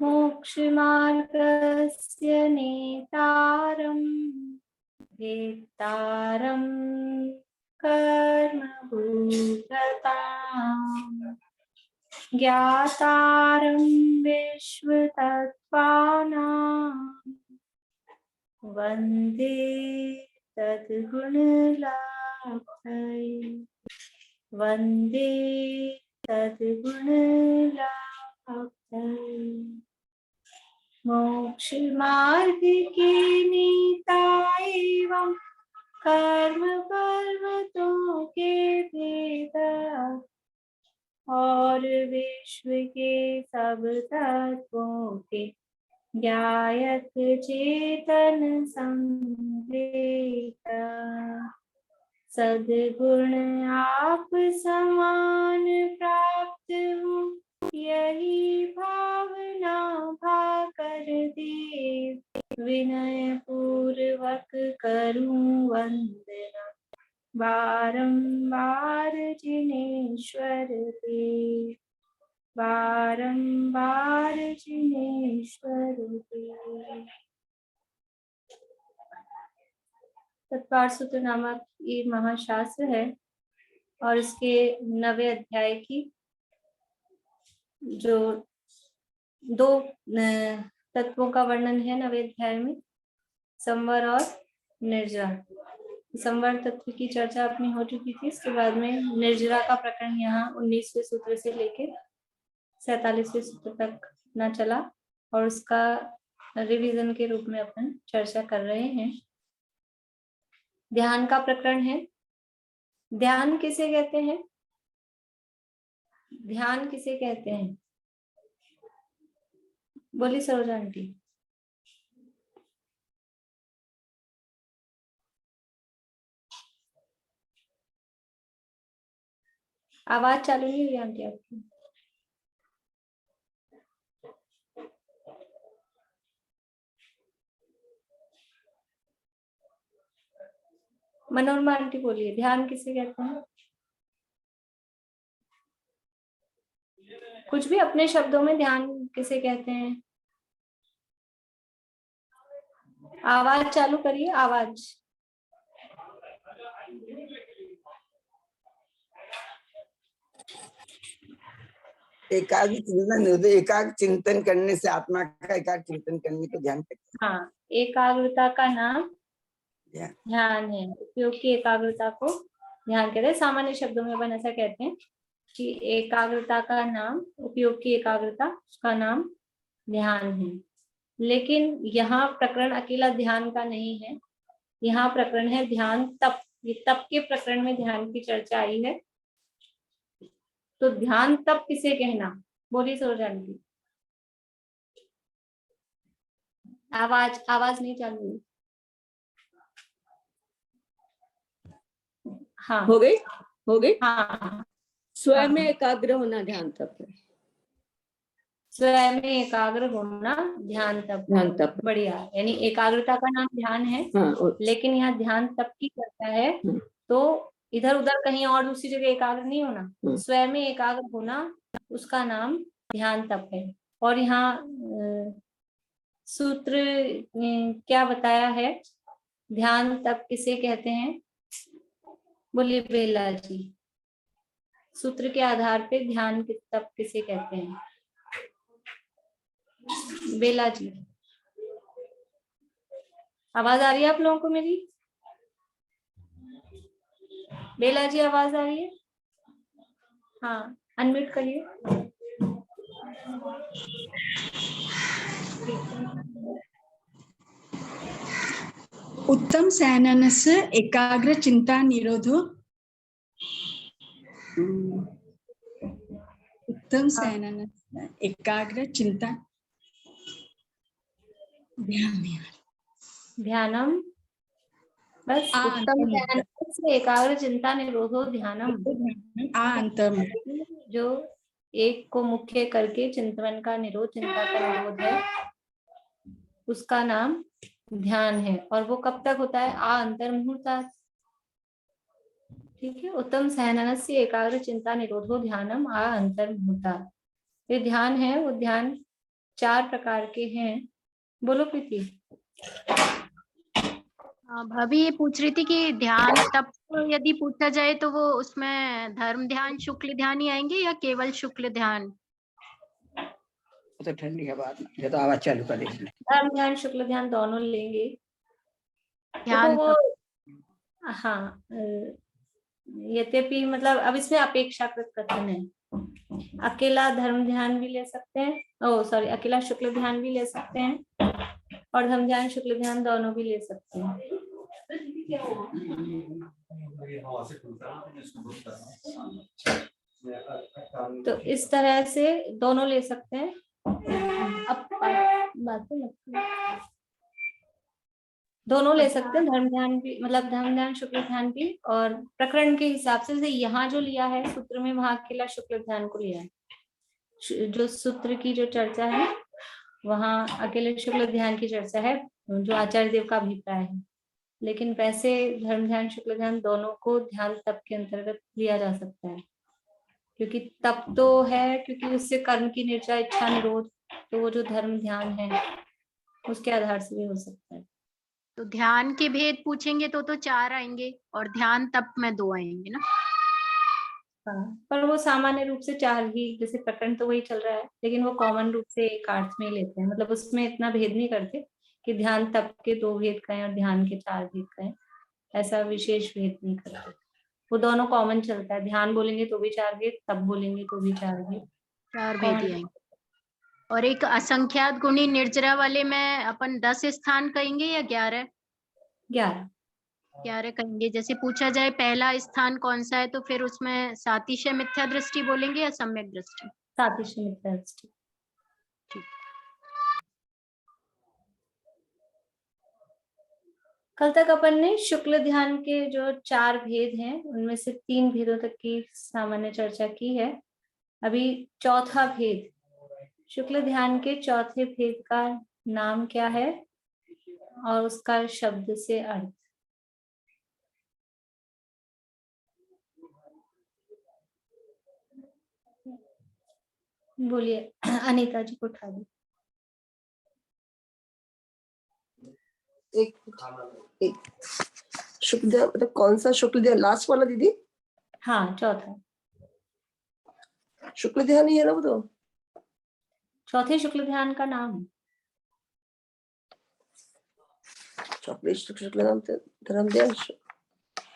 मोक्षमार्गस्य नेतारं वेत्तारं कर्मभूतताम् ज्ञातारं विश्वतत्त्वानां वन्दे तद्गुणलाभै वन्दे तद्गुणलाभै मोक्षमार्ग के नेता एवं कर्म पर्वतों के भेदा और विश्व के सब तत्वों के ज्ञायत चेतन संवेदा सद्गुण आप समान प्राप्त हो यही भावना भाकर देव विनय पूर्वक करूं वंदना बारंबार जिनेश्वर देव बारंबार जिनेश्वर देव। तत्पार सूत्र नामक ये महाशास्त्र है और इसके 9वें अध्याय की जो 2 तत्वों का वर्णन है 9वें अध्याय में, संवर और निर्जरा। संवर तत्व की चर्चा अपनी हो चुकी थी, इसके बाद में निर्जरा का प्रकरण यहाँ 19वें सूत्र से लेकर 47वें सूत्र तक ना चला और उसका रिवीजन के रूप में अपन चर्चा कर रहे हैं। ध्यान का प्रकरण है। ध्यान किसे कहते हैं? ध्यान किसे कहते हैं? बोली सरोजा आंटी। आवाज चालू नहीं हुई आंटी आपकी। मनोरमा आंटी बोलिए, ध्यान किसे कहते हैं? कुछ भी अपने शब्दों में ध्यान किसे कहते हैं? आवाज चालू करिए, आवाज। एकाग्र चिंतन करने से आत्मा का एकाग्र चिंतन करने को ध्यान कहते हैं। हाँ, एकाग्रता का नाम ध्यान है। उपयोग की एकाग्रता को ध्यान कहते हैं। सामान्य शब्दों में अपन ऐसा कहते हैं कि एकाग्रता का नाम, उपयोग की एकाग्रता का नाम ध्यान है। लेकिन यहाँ प्रकरण अकेला ध्यान का नहीं है, यहाँ प्रकरण है ध्यान तप। ये तप के प्रकरण में ध्यान की चर्चा आई है। तो ध्यान तप किसे कहना? बोली सरोजान की। आवाज नहीं चालू हुई। हाँ, हो गई। हाँ, स्वयं में एकाग्र होना ध्यान तप है। स्वयं में एकाग्र होना ध्यान तप। बढ़िया। यानी एकाग्रता का नाम ध्यान है। हाँ, लेकिन यहाँ ध्यान तप की चर्चा है। तो इधर उधर कहीं और दूसरी जगह एकाग्र नहीं होना, स्वयं में एकाग्र होना, उसका नाम ध्यान तप है। और यहाँ सूत्र क्या बताया है? ध्यान तप किसे कहते हैं? बोलिए बेला जी। सूत्र के आधार पे ध्यान तप किसे कहते हैं? बेला जी, आवाज आ रही है आप लोगों को मेरी? बेला जी, आवाज आ रही है? हाँ, अनम्यूट करिए। उत्तम शयनस्य एकाग्र चिंता निरोधो। उत्तम शयनस्य एकाग्र चिंता ध्यानम। बस उत्तम शयनस्य एकाग्र चिंता निरोधो ध्यानम। जो एक को मुख्य करके चिंतन का निरोध, चिंता का निरोध है, उसका नाम ध्यान है। और वो कब तक होता है? आ अंतर मुहूर्ता। ठीक है। उत्तम शयनस्य एकाग्र चिंता निरोधो ध्यानम आ अंतर मुहूर्ता। ये ध्यान है, वो ध्यान 4 प्रकार के हैं। बोलो प्रीति। भाभी ये पूछ रही थी कि ध्यान तप यदि पूछा जाए तो वो उसमें धर्म ध्यान शुक्ल ध्यान ही आएंगे या केवल शुक्ल ध्यान? तो ठंडी हवा ये तो आवाज चालू कर देगी। धर्म ध्यान शुक्ल ध्यान दोनों लेंगे। ध्यान देखो वो हाँ यद्यपि मतलब अब इसमें अपेक्षाकृत कथन है। अकेला धर्म ध्यान भी ले सकते हैं, अकेला शुक्ल ध्यान भी ले सकते हैं और धर्म ध्यान शुक्ल ध्यान दोनों भी ले सकते हैं। तो इस तरह से दोनों ले सकते हैं। अब बात तो लगती है दोनों ले सकते हैं, धर्म ध्यान भी मतलब धर्म ध्यान शुक्ल ध्यान भी। और प्रकरण के हिसाब से यहाँ जो लिया है सूत्र में, वहां अकेला शुक्ल ध्यान को लिया है। जो सूत्र की जो चर्चा है वहां अकेले शुक्ल ध्यान की चर्चा है, जो आचार्य देव का अभिप्राय है। लेकिन वैसे धर्म ध्यान शुक्ल ध्यान दोनों को ध्यान तप के अंतर्गत लिया जा सकता है, क्योंकि तप तो है, क्योंकि उससे कर्म की निर्जा इच्छा निरोध, तो वो जो धर्म ध्यान है उसके आधार से भी हो सकता है। तो ध्यान के भेद पूछेंगे तो 4 आएंगे और ध्यान तप में 2 आएंगे ना? हाँ, पर वो सामान्य रूप से 4 ही, जैसे प्रकरण तो वही चल रहा है, लेकिन वो कॉमन रूप से एक अर्थ में ही लेते हैं। मतलब उसमें इतना भेद नहीं करते कि ध्यान तप के 2 भेद कहें और ध्यान के 4 भेद कहें, ऐसा विशेष भेद नहीं करते। वो दोनों कॉमन चलता है। ध्यान बोलेंगे तो भी 4 भेद, तप बोलेंगे तो भी 4 भेद, 4 भेद ही आएंगे। और एक असंख्यात गुणी निर्जरा वाले में अपन 10 स्थान कहेंगे या 11? 11 कहेंगे। जैसे पूछा जाए पहला स्थान कौन सा है तो फिर उसमें सातिशय मिथ्या दृष्टि बोलेंगे या सम्यक दृष्टि? सातिशय मिथ्या दृष्टि। कल तक अपन ने शुक्ल ध्यान के जो 4 भेद हैं उनमें से 3 भेदों तक की सामान्य चर्चा की है। अभी चौथा भेद, शुक्ल ध्यान के चौथे भेद का नाम क्या है और उसका शब्द से अर्थ। बोलिए, अनीता जी को उठा दी। एक शुक्ल ध्यान मतलब कौन सा शुक्ल ध्यान? लास्ट वाला दीदी? हाँ, चौथा शुक्ल ध्यान ही है ना वो तो? चौथे शुक्ल ध्यान का नाम। शुक्ल ध्यान धर्म ध्यान।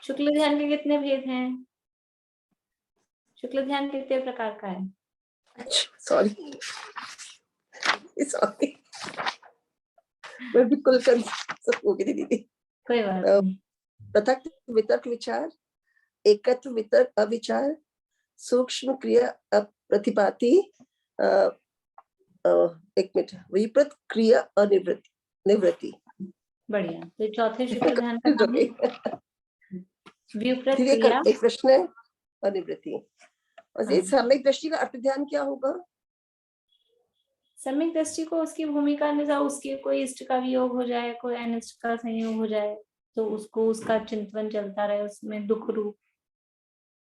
शुक्ल ध्यान के कितने भेद हैं? शुक्ल ध्यान कितने प्रकार का है? सॉरी मैं बिल्कुल कंफ्यूज हो गई दीदी। कोई बात नहीं। पृथक वितर्क विचार, एकत्व वितर्क अविचार, सूक्ष्म क्रिया प्रतिपाती, एक मिनट, विपरीत क्रिया अनिवृत्ति निवृत्ति। बढ़िया। तो चौथे शुक्ल ध्यान का नाम है विपरीत ठीक है। क्रिया। एक प्रश्न है अनिवृत्ति। और ये सम्यक दृष्टि का अर्थ ध्यान क्या होगा? सम्यक दृष्टि को उसकी भूमिका अनुसार, उसके कोई इष्ट का वियोग हो जाए, कोई अनिष्ट का संयोग हो जाए, तो उसको उसका चिंतन चलता रहे, उसमें दुख रूप।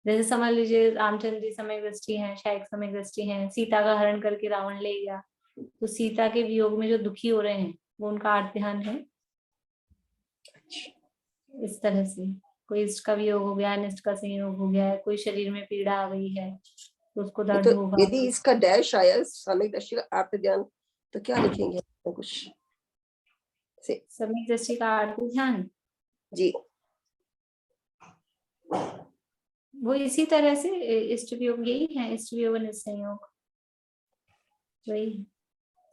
जैसे समझ लीजिए रामचंद्र जी सम्यक दृष्टि हैं, शायद सम्यक दृष्टि हैं, सीता का हरण करके रावण ले गया, तो सीता के वियोग में जो दुखी हो रहे हैं वो उनका अर्थ ध्यान है। इस तरह से कोई इष्ट का वियोग हो गया, अनिष्ट का संयोग हो गया है, कोई शरीर में पीड़ा आ गई है तो उसको दर्द तो होगा। यदि इसका डैश आया सम्यक दृष्टि का अर्थ ध्यान तो क्या लिखेंगे? कुछ सम्यक दृष्टि का अर्थ ध्यान जी वो इसी तरह से इष्ट वियोग, यही है इष्ट वियोग अनिष्ट संयोग, वही।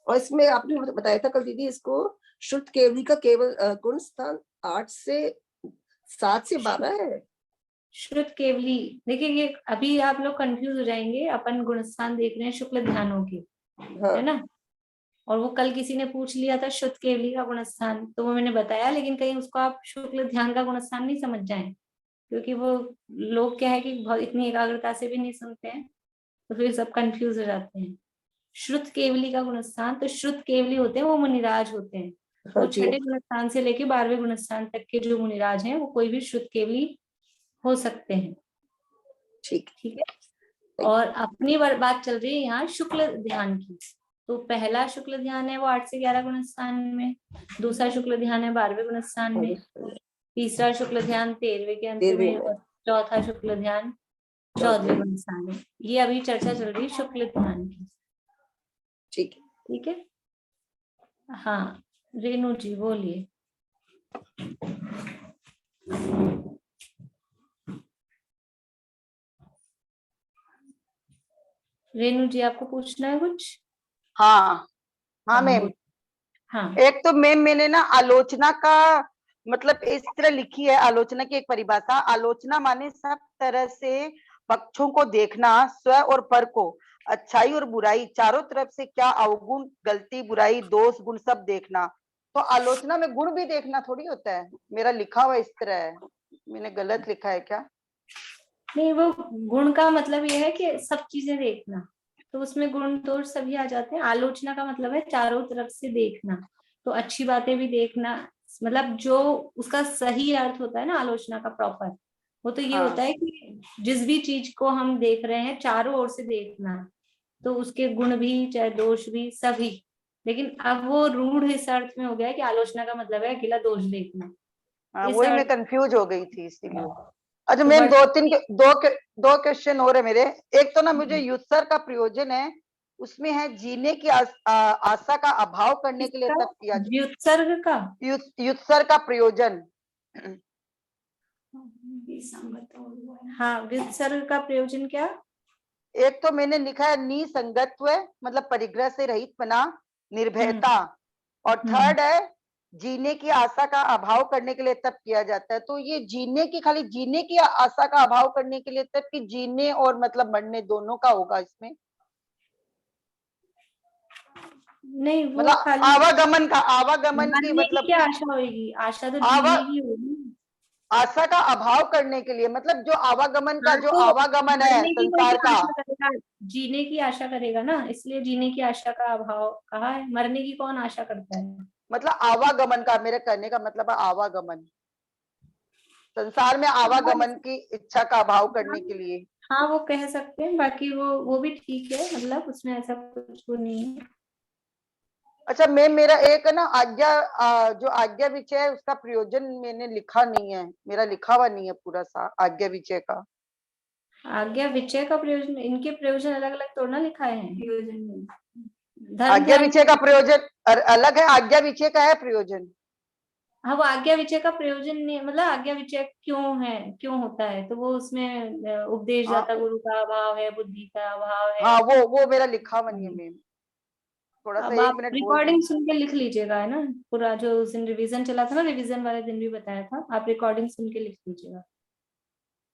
और इसमें आपने बताया था कल दीदी, इसको शुद्ध केवली का केवल गुण स्थान 8 से 7 से 12 है। शुद्ध केवली, देखिए ये अभी आप लोग कंफ्यूज हो जाएंगे। अपन गुणस्थान देख रहे हैं शुक्ल ध्यानों के, हाँ। है ना। और वो कल किसी ने पूछ लिया था शुद्ध केवली का गुणस्थान, तो वो मैंने बताया, लेकिन कहीं उसको आप शुक्ल ध्यान का गुणस्थान नहीं समझ जाए, क्योंकि वो लोग क्या है कि बहुत इतनी एकाग्रता से भी नहीं सुनते हैं, तो फिर सब कंफ्यूज हो जाते हैं। श्रुत केवली का गुणस्थान, तो श्रुत केवली होते हैं वो मुनिराज होते हैं। हाँ वो छठे गुणस्थान से लेके 12वें गुणस्थान तक के जो मुनिराज हैं वो कोई भी श्रुत केवली हो सकते हैं। ठीक है। और अपनी बात चल रही है यहाँ शुक्ल ध्यान की, तो पहला शुक्ल ध्यान है वो 8 से 11 गुण स्थान में, दूसरा शुक्ल ध्यान है 12वें गुण स्थान में, तीसरा शुक्ल ध्यान 13वें के अंत 13वें में, में। और चौथा शुक्ल ध्यान 14वें गुण स्थान में। ये अभी चर्चा चल रही है शुक्ल ध्यान की। ठीक है। ठीक है, हाँ रेणु जी बोलिए। रेणु जी आपको पूछना है कुछ? हाँ हाँ मैम। बोल- हाँ एक तो मैम मैंने ना आलोचना का मतलब इस तरह लिखी है, आलोचना की एक परिभाषा, आलोचना माने सब तरह से पक्षों को देखना, स्व और पर को, अच्छाई और बुराई चारों तरफ से, क्या अवगुण, गलती, बुराई, दोष, गुण सब देखना। तो आलोचना में गुण भी देखना थोड़ी होता है, मेरा लिखा हुआ इस तरह है, मैंने गलत लिखा है क्या? नहीं, वो गुण का मतलब ये है कि सब चीजें देखना, तो उसमें गुण दोष सभी आ जाते हैं। आलोचना का मतलब है चारों तरफ से देखना, तो अच्छी बातें भी देखना, मतलब जो उसका सही अर्थ होता है ना आलोचना का प्रॉपर, वो तो ये हाँ। होता है कि जिस भी चीज को हम देख रहे हैं चारों ओर से देखना, तो उसके गुण भी चाहे दोष भी सभी। लेकिन अब वो रूढ़ इस अर्थ में हो गया है कि आलोचना का मतलब है अकेला दोष देखना। हाँ इस वही मैं अर्थ कंफ्यूज हो गई थी इसीलिए। अच्छा तो मैम बट दो क्वेश्चन हो रहे मेरे। एक तो ना मुझे युत्सर का प्रयोजन है, उसमें है जीने की आशा का अभाव करने के लिए तप किया। व्युत्सर्ग का युत्सर का प्रयोजन, हाँ, व्युत्सर्ग का प्रयोजन क्या? एक तो मैंने लिखा है निसंगत्व मतलब परिग्रह से रहित बना, निर्भयता, और थर्ड है जीने की आशा का अभाव करने के लिए तप किया जाता है। तो ये जीने की, खाली जीने की आशा का अभाव करने के लिए तप, कि जीने और मतलब मरने दोनों का होगा इसमें? नहीं, वो मतलब खाली आवागमन की मरने की मतलब क्या आशा होगी? आशा तो आवा जीने की होगी। आशा का अभाव करने के लिए, मतलब जो आवागमन का हाँ, जो तो आवागमन है मरने की कोई संसार क्यों का, आशा करेगा? जीने की आशा करेगा ना, इसलिए जीने की आशा का अभाव कहा है। मरने की कौन आशा करता है? मतलब आवागमन का, मेरे कहने का मतलब है आवागमन, संसार में आवागमन की इच्छा का अभाव करने के लिए। हाँ, वो कह सकते हैं, बाकी वो भी ठीक है, मतलब उसमें ऐसा कुछ वो नहीं है। अच्छा मैम मेरा एक है ना जो आज्ञा विचय है उसका प्रयोजन मैंने लिखा नहीं है, मेरा लिखा हुआ नहीं है पूरा सा आज्ञा विचय का। आज्ञा विचय का प्रयोजन, इनके प्रयोजन अलग अलग तो ना लिखाए हैं। धर्म आज्ञा ध्यान विचय का प्रयोजन अलग है, आज्ञा विचय का है प्रयोजन। हाँ, वो आज्ञा विचय का प्रयोजन नहीं, मतलब आज्ञा विचय क्यों है, क्यों होता है, तो वो उसमें उपदेश हाँ दाता गुरु का अभाव है, बुद्धि का अभाव है। हाँ वो मेरा लिखा हुआ नहीं है मैम, थोड़ा सा अब 1 आप मिनट बोल रिकॉर्डिंग दीजिए। सुन के लिख लीजिएगा, है ना, पूरा जो उस दिन रिवीजन चला था ना, रिवीजन वाले दिन भी बताया था, आप रिकॉर्डिंग सुन के लिख लीजिएगा।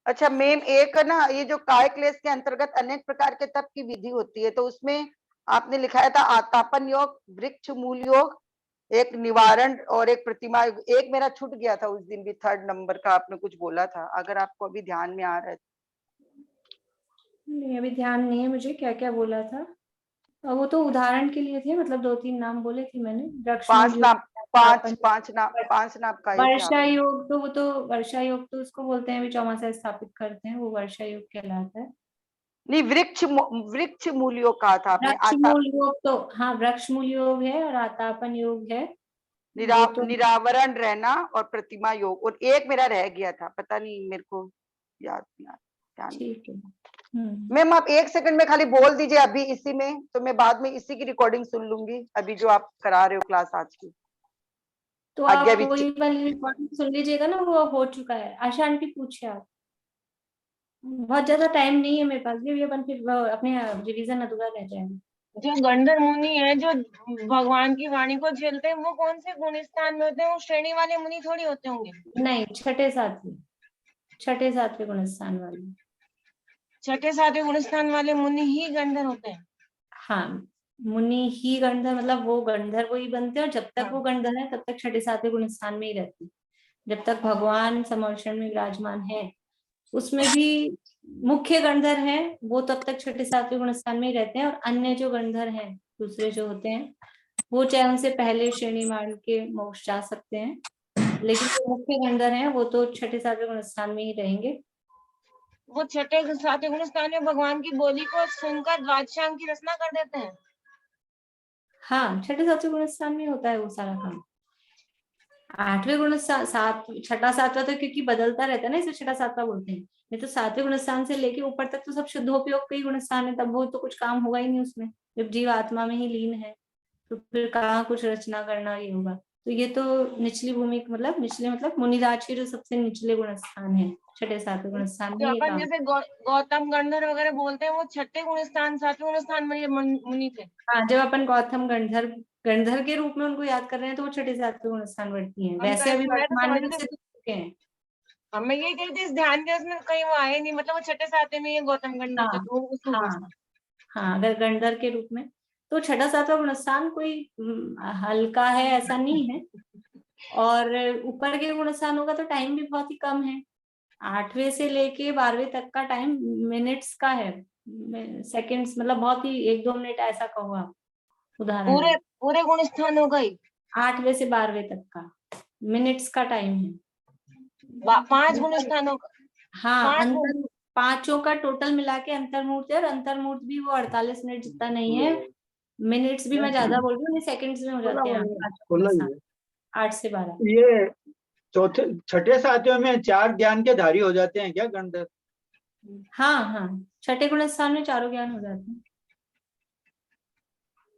अच्छा मैम एक ना ये जो काय क्लेश के अंतर्गत अनेक प्रकार के तप की विधि होती है, तो उसमें आपने लिखाया था आतापन योग, वृक्ष मूल योग, एक निवारण और एक प्रतिमा योग। एक मेरा छूट गया था उस दिन भी, 3rd नंबर का आपने कुछ बोला था, अगर आपको अभी ध्यान में आ रहा है। नहीं, अभी ध्यान नहीं है मुझे क्या क्या बोला था। वो तो उदाहरण के लिए थे, मतलब 2-3 नाम बोले थे मैंने। पांच वृक्षमूल नाम, योग, पांच नाम का ही थे वर्षा आपने। योग, तो वो तो वर्षा योग तो उसको बोलते हैं, अभी चौमासा स्थापित करते हैं, वो वर्षा योग कहलाता है। नहीं वृक्ष मूल योग कहा था आपने। वृक्ष मूल योग तो हाँ, वृक्ष मूल योग है और आतापन योग है, वो तो निरावरण रहना और प्रतिमा योग, और एक मेरा रह गया था, पता नहीं मेरे को याद नहीं आ रहा। ठीक है। मैम आप 1 सेकंड में खाली बोल दीजिए अभी इसी में, तो मैं बाद में इसी की रिकॉर्डिंग सुन लूंगी, अभी जो आप करा रहे हो क्लास आज की। तो आज्ञा आप विचय, वही वाली रिकॉर्डिंग सुन लीजिएगा ना, वो हो चुका है। आशा आंटी पूछिए आप, बहुत ज्यादा टाइम नहीं है मेरे पास भी, अपन फिर अपने रिवीजन अधूरा रह जाएगा। जो गंधर्व मुनि है जो भगवान की वाणी को झेलते हैं, वो कौन से गुण स्थान में होते हैं? वो श्रेणी वाले मुनि थोड़ी होते होंगे। नहीं, छठे सातवें गुण स्थान वाले। छठे सातवें गुण स्थान वाले मुनि ही गंधर्व होते हैं। हाँ, मुनि ही गंधर्व, मतलब वो गंधर्व ही बनते हैं, और जब तक वो गंधर्व है तब तक छठे सातवें गुण स्थान में ही रहते हैं। जब तक भगवान समर्षण में विराजमान है, उसमें भी मुख्य गंधर्व हैं, वो तब तक छठे सातवें गुण स्थान में ही रहते हैं। और अन्य जो गंधर्व हैं दूसरे जो होते हैं, वो चाहे उनसे पहले श्रेणी मान के मोक्ष जा सकते हैं, लेकिन जो मुख्य गंधर्व हैं वो तो छठे सातवें गुण स्थान में ही रहेंगे। वो छठे सातवें गुण स्थान में भगवान की बोली को सुनकर द्वादशांग की रचना कर देते हैं। हाँ, छठे सातवें गुण स्थान में होता है वो सारा काम। आठवें गुण स्थान, छठा सातवां तो क्योंकि बदलता रहता है ना, इसे छठा सातवां बोलते हैं। नहीं तो सातवें गुण स्थान से लेके ऊपर तक तो सब शुद्धोपयोग का ही गुण स्थान है, तब वो तो कुछ काम होगा ही नहीं उसमें, जब जीव आत्मा में ही लीन है तो फिर कहाँ कुछ रचना करना ये होगा। तो ये तो निचली भूमि मतलब निचले मतलब मुनिराज के जो सबसे निचले गुण स्थान है, छठे सातवें गुण स्थान में जो ये अपन काम। जैसे गौतम गंधर्व वगैरह बोलते हैं वो छठे गुण स्थान सातवें गुण स्थान में ये मुनि थे। हाँ, जब अपन गौतम गंधर्व के रूप में उनको याद कर रहे हैं तो वो छठे सातवें गुण स्थान बढ़ती है। वैसे अभी मैं तो वर्तमान में समझती से तो चुके हैं। अब मैं ये कहती इस ध्यान के उसमें कहीं वो आए नहीं, मतलब वो छठे सातवें में ये गौतम गंधर्व थे हाँ तो उसको हाँ हाँ, अगर गंधर्व के रूप में तो छठा सातवां गुण स्थान कोई हल्का है ऐसा नहीं है। और ऊपर के गुण स्थान होगा तो टाइम भी बहुत ही कम है। 8वें से लेके 12वें तक का टाइम मिनट्स का है, सेकंड्स मतलब बहुत ही 1-2 मिनट ऐसा कहो आप, उदाहरण पूरे है। पूरे गुण स्थान हो गई 8वें से 12वें तक का मिनट्स का टाइम है। 5 गुण स्थान हो गए। हाँ, 5 अंतर पांचों का टोटल मिला के अंतर्मूर्त है, और अंतर्मूर्त भी वो 48 मिनट जितना नहीं है। मिनट्स भी मैं ज्यादा बोल रही हूँ, सेकंड्स में हो जाते हैं 8 से 12। ये चौथे छठे सातवें में 4 ज्ञान के धारी हो जाते हैं क्या गंधर्व? हाँ हाँ, छठे गुण स्थान में चारों ज्ञान हो जाते हैं,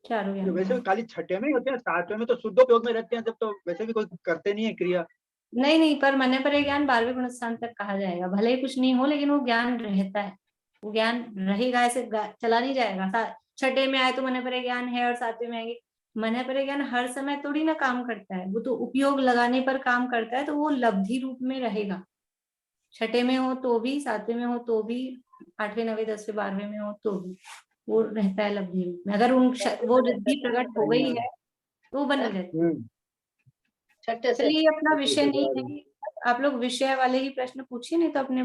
चारों ज्ञान। वैसे खाली छठे में ही होते हैं, सातवें में तो शुद्धोपयोग में रहते हैं, जब तो वैसे भी कोई करते नहीं है क्रिया। नहीं, पर मने पर ज्ञान 12वें गुण स्थान तक कहा जाएगा, भले ही कुछ नहीं हो लेकिन वो ज्ञान रहता है, वो ज्ञान रहेगा, ऐसे चला नहीं जाएगा। छठे में आए तो मने पर ज्ञान है और सातवें में आएंगे, मने पर ज्ञान हर समय थोड़ी ना काम करता है, वो तो उपयोग लगाने पर काम करता है, तो वो लब्धि रूप में रहेगा। छठे में हो तो भी, सातवें में हो तो भी, 8वें 9वें 10वें 12वें में हो तो भी वो रहता है लब्धि रूप में। अगर वो रिद्धि प्रकट हो गई है तो वो बनी रहती है। चलिए, ये अपना विषय नहीं है, आप लोग विषय वाले ही प्रश्न पूछिए, नहीं तो अपने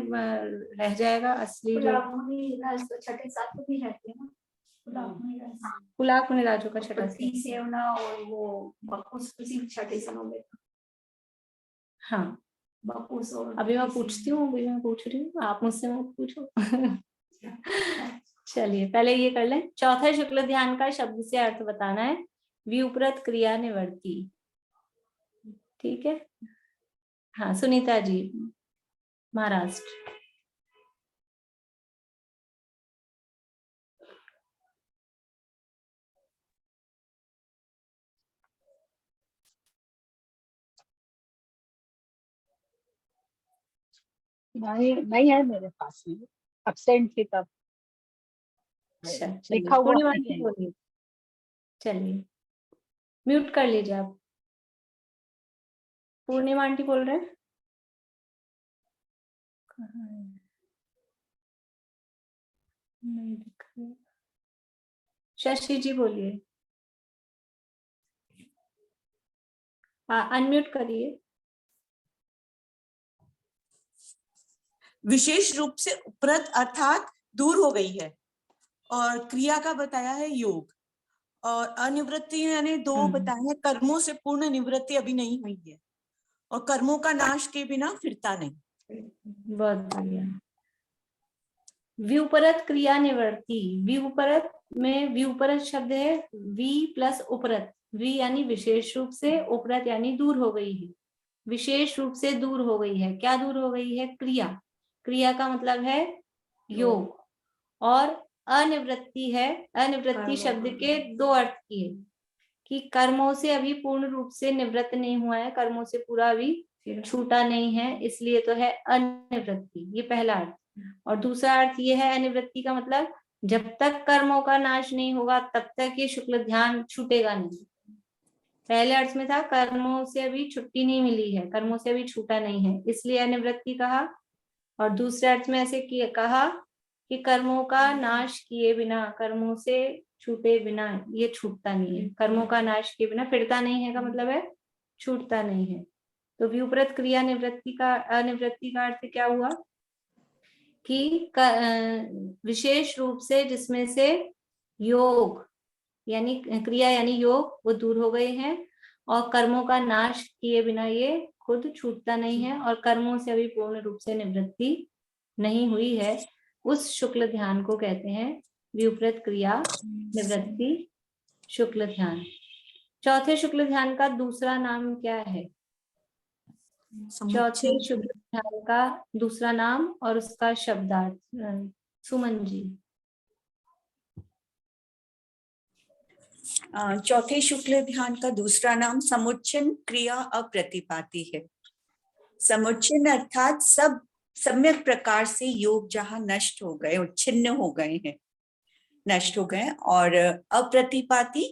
रह जाएगा असली जो छठे सातवें भी रहते हैं ना, कुलाक मुनिराजों का छठा सेवना और वो बकुस उसी छठे समय में। हाँ, बकुस और अभी मैं पूछती हूँ, अभी मैं पूछ रही हूँ, आप मुझसे मत पूछो। चलिए, पहले ये कर लें। चौथा शुक्ल ध्यान का शब्द से अर्थ बताना है, व्युपरत क्रिया निवर्ती। ठीक है, हाँ, सुनीता जी, महाराष्ट्र। नहीं है मेरे पास में, एब्सेंट थी तब। अच्छा, लिखा हुआ पूर्णिमा नहीं जी है। बोलिए। चलिए, म्यूट कर लीजिए आप। पूर्णिमा आंटी बोल रहे हैं, कहाँ है? नहीं दिख रही। शशि जी बोलिए, अनम्यूट करिए। विशेष रूप से उपरत अर्थात दूर हो गई है, और क्रिया का बताया है योग, और अनिवृत्ति यानी 2 बताए हैं, कर्मों से पूर्ण निवृत्ति अभी नहीं हुई है, और कर्मों का नाश के बिना फिरता नहीं। बहुत बढ़िया। व्युपरत क्रिया निवर्ती, व्युपरत में व्युपरत शब्द है, वी प्लस उपरत, वी यानी विशेष रूप से, उपरत यानी दूर हो गई है, विशेष रूप से दूर हो गई है। क्या दूर हो गई है? क्रिया। क्रिया का मतलब है योग, और अनिवृत्ति है, अनिवृत्ति शब्द के 2 अर्थ किए, कि कर्मों से अभी पूर्ण रूप से निवृत्त नहीं हुआ है, कर्मों से पूरा अभी छूटा नहीं है, इसलिए तो है अनिवृत्ति, ये पहला अर्थ। और दूसरा अर्थ ये है अनिवृत्ति का मतलब, जब तक कर्मों का नाश नहीं होगा तब तक ये शुक्ल ध्यान छूटेगा नहीं। पहले अर्थ में था कर्मों से अभी छुट्टी नहीं मिली है, कर्मों से अभी छूटा नहीं है, इसलिए अनिवृत्ति कहा। और दूसरे अर्थ में ऐसे कहा कि कर्मों का नाश किए बिना, कर्मों से छूटे बिना ये छूटता नहीं है, कर्मों का नाश किए बिना फिरता नहीं है का मतलब है छूटता नहीं है। तो व्युपरत क्रिया निवृत्ति का, अनिवृत्ति का अर्थ क्या हुआ कि विशेष रूप से जिसमें से योग यानी क्रिया यानी योग वो दूर हो गए हैं, और कर्मों का नाश किए बिना ये खुद छूटता नहीं है, और कर्मों से अभी पूर्ण रूप से निवृत्ति नहीं हुई है, उस शुक्ल ध्यान को कहते हैं व्युपरत क्रिया निवृत्ति शुक्ल ध्यान। चौथे शुक्ल ध्यान का दूसरा नाम क्या है? चौथे शुक्ल ध्यान का दूसरा नाम और उसका शब्दार्थ, सुमन जी। चौथे शुक्ल ध्यान का दूसरा नाम समुच्चन क्रिया अप्रतिपाती है। समुच्चन अर्थात सब सम्यक प्रकार से योग जहाँ नष्ट हो गए, छिन्न हो गए हैं, नष्ट हो गए, और अप्रतिपाती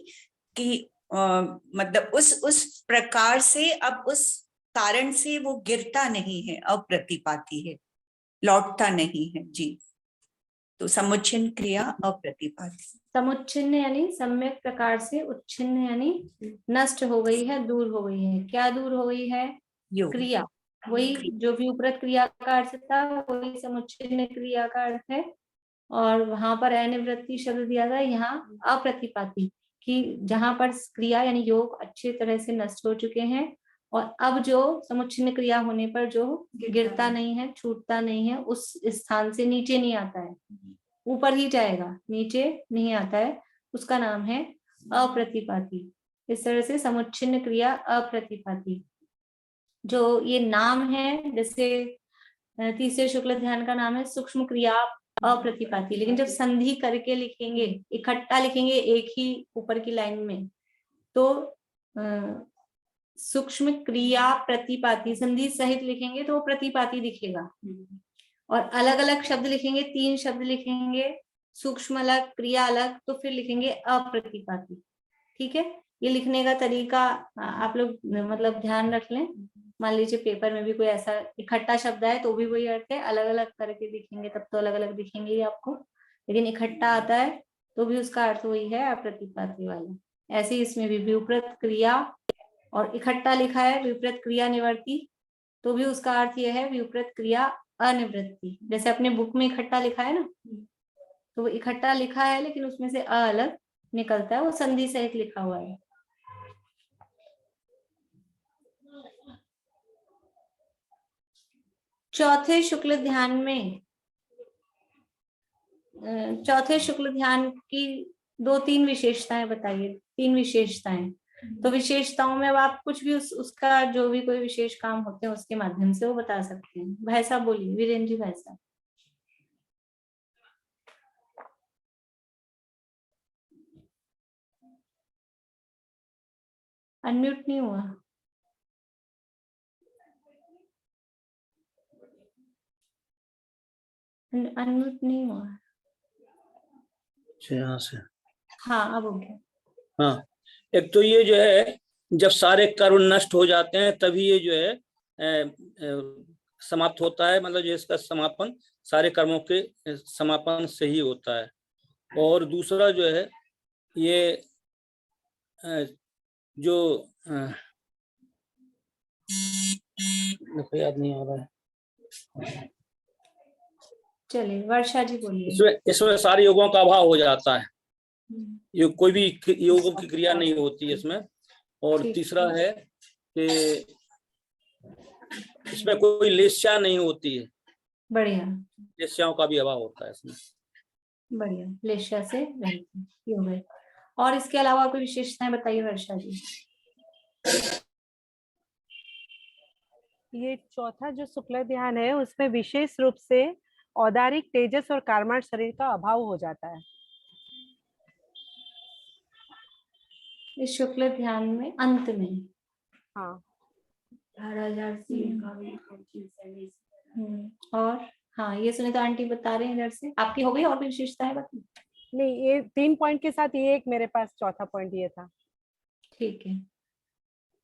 की मतलब उस प्रकार से, अब उस कारण से वो गिरता नहीं है, अप्रतिपाती है, लौटता नहीं है जी। तो समुच्चन क्रिया अप्रतिपाती। समुच्चिन्न यानी सम्यक प्रकार से, उच्छिन्न यानी नष्ट हो गई है, दूर हो गई है। क्या दूर हो गई है? क्रिया। वही जो व्युप्रत क्रिया का अर्थ था वही समुच्चिन्न क्रिया का अर्थ है। और वहां पर अनिवृत्ति शब्द दिया था, यहाँ अप्रतिपाती, कि जहां पर क्रिया यानी योग अच्छी तरह से नष्ट हो चुके हैं और अब जो समुच्चिन्न क्रिया होने पर जो गिरता नहीं है, छूटता नहीं है, उस स्थान से नीचे नहीं आता है, ऊपर ही जाएगा, नीचे नहीं आता है, उसका नाम है अप्रतिपाती। इस तरह से समुच्चिन्न क्रिया अप्रतिपाती। जो ये नाम है, जैसे तीसरे शुक्ल ध्यान का नाम है सूक्ष्म क्रिया अप्रतिपाती, लेकिन जब संधि करके लिखेंगे, इकट्ठा लिखेंगे एक ही ऊपर की लाइन में, तो सूक्ष्म क्रिया प्रतिपाती, संधि सहित लिखेंगे तो वो प्रतिपाती दिखेगा। और अलग अलग शब्द लिखेंगे, 3 शब्द लिखेंगे, सूक्ष्म अलग, क्रिया अलग, तो फिर लिखेंगे अप्रतिपाती। ठीक है, ये लिखने का तरीका आप लोग मतलब ध्यान रख लें। मान लीजिए पेपर में भी कोई ऐसा इकट्ठा शब्द है तो भी वही अर्थ है, अलग अलग करके दिखेंगे तब तो अलग अलग दिखेंगे ही आपको, लेकिन इकट्ठा आता है तो भी उसका अर्थ वही है, अप्रतिपाती वाला। ऐसे ही इसमें भी विपरीत क्रिया और इकट्ठा लिखा है विपरीत क्रिया निवर्ती, तो भी उसका अर्थ यह है विपरीत क्रिया अनिवृत्ति। जैसे अपने बुक में इकट्ठा लिखा है ना, तो वो इकट्ठा लिखा है लेकिन उसमें से अ अलग निकलता है, वो संधि सहित लिखा हुआ है। चौथे शुक्ल ध्यान में, चौथे शुक्ल ध्यान की 2-3 विशेषताएं बताइए। 3 विशेषताएं, तो विशेषताओं में अब आप कुछ भी उसका जो भी कोई विशेष काम होते हैं उसके माध्यम से वो बता सकते हैं। भाई साहब बोलिए, वीरेंद्र जी भाई साहब। अनम्यूट नहीं हुआ। अनम्यूट नहीं हुआ। यहाँ से हाँ अब हो गया। हाँ, एक तो ये जो है जब सारे कर्म नष्ट हो जाते हैं तभी ये जो है समाप्त होता है, मतलब जो इसका समापन सारे कर्मों के समापन से ही होता है। और दूसरा जो है ये जो याद नहीं आ रहा है, चलिए वर्षा जी बोलिए। इसमें सारे योगों का अभाव हो जाता है, ये कोई भी योगों की क्रिया नहीं होती है इसमें। और तीसरा है कि इसमें कोई लेस्या नहीं होती है। बढ़िया, लेस्याओं का भी अभाव होता है इसमें। बढ़िया, लेस्या से रहित योग है। और इसके अलावा कोई विशेषताएं बताइए वर्षा जी। ये चौथा जो शुक्ल ध्यान है उसमें विशेष रूप से औदारिक तेजस और कार्माट शरीर का अभाव हो जाता है। इस शुक्ल ध्यान में अंत में हाँ 18,000 और हाँ ये सुनीता आंटी बता रहे हैं इधर से। आपकी हो गई और भी विशेषता है बाकी? नहीं, ये 3 पॉइंट के साथ ये एक मेरे पास चौथा पॉइंट ये था। ठीक है,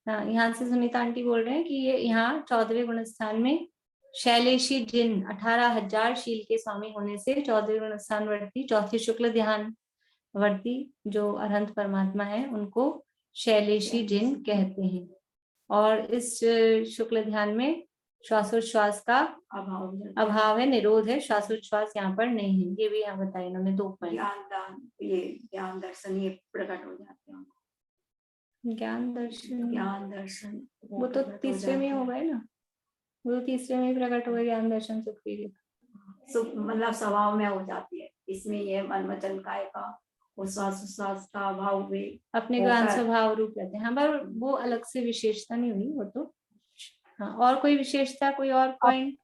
हाँ यहाँ से सुनीता आंटी बोल रहे हैं कि ये यहाँ 14वें गुणस्थान में शैलेशी जिन 18,000 शील के स्वामी होने से 14वें गुणस्थान वर्ती, चौथे शुक्ल ध्यान वर्ती जो अरहंत परमात्मा है उनको शैलेशी जिन कहते हैं। और इस शुक्ल ध्यान में श्वासोच्छ्वास का अभाव है, निरोध है, श्वासोच्छ्वास यहाँ पर नहीं है। ये भी यहाँ बताया इन्होंने 2 पॉइंट। ये ज्ञान दर्शन ये प्रकट हो जाते हैं। ज्ञान दर्शन वो तो प्रकट हो तीसरे में जाते हो गए ना, वो तीसरे में प्रकट हो गए ज्ञान दर्शन सुख, मतलब स्वभाव में हो जाती है। इसमें ये मनवचन काय का वो श्वास का अभाव हुए अपने ज्ञान स्वभाव रूप रहते हैं। हाँ, पर वो अलग से विशेषता नहीं हुई वो तो। हाँ, और कोई विशेषता, कोई और पॉइंट?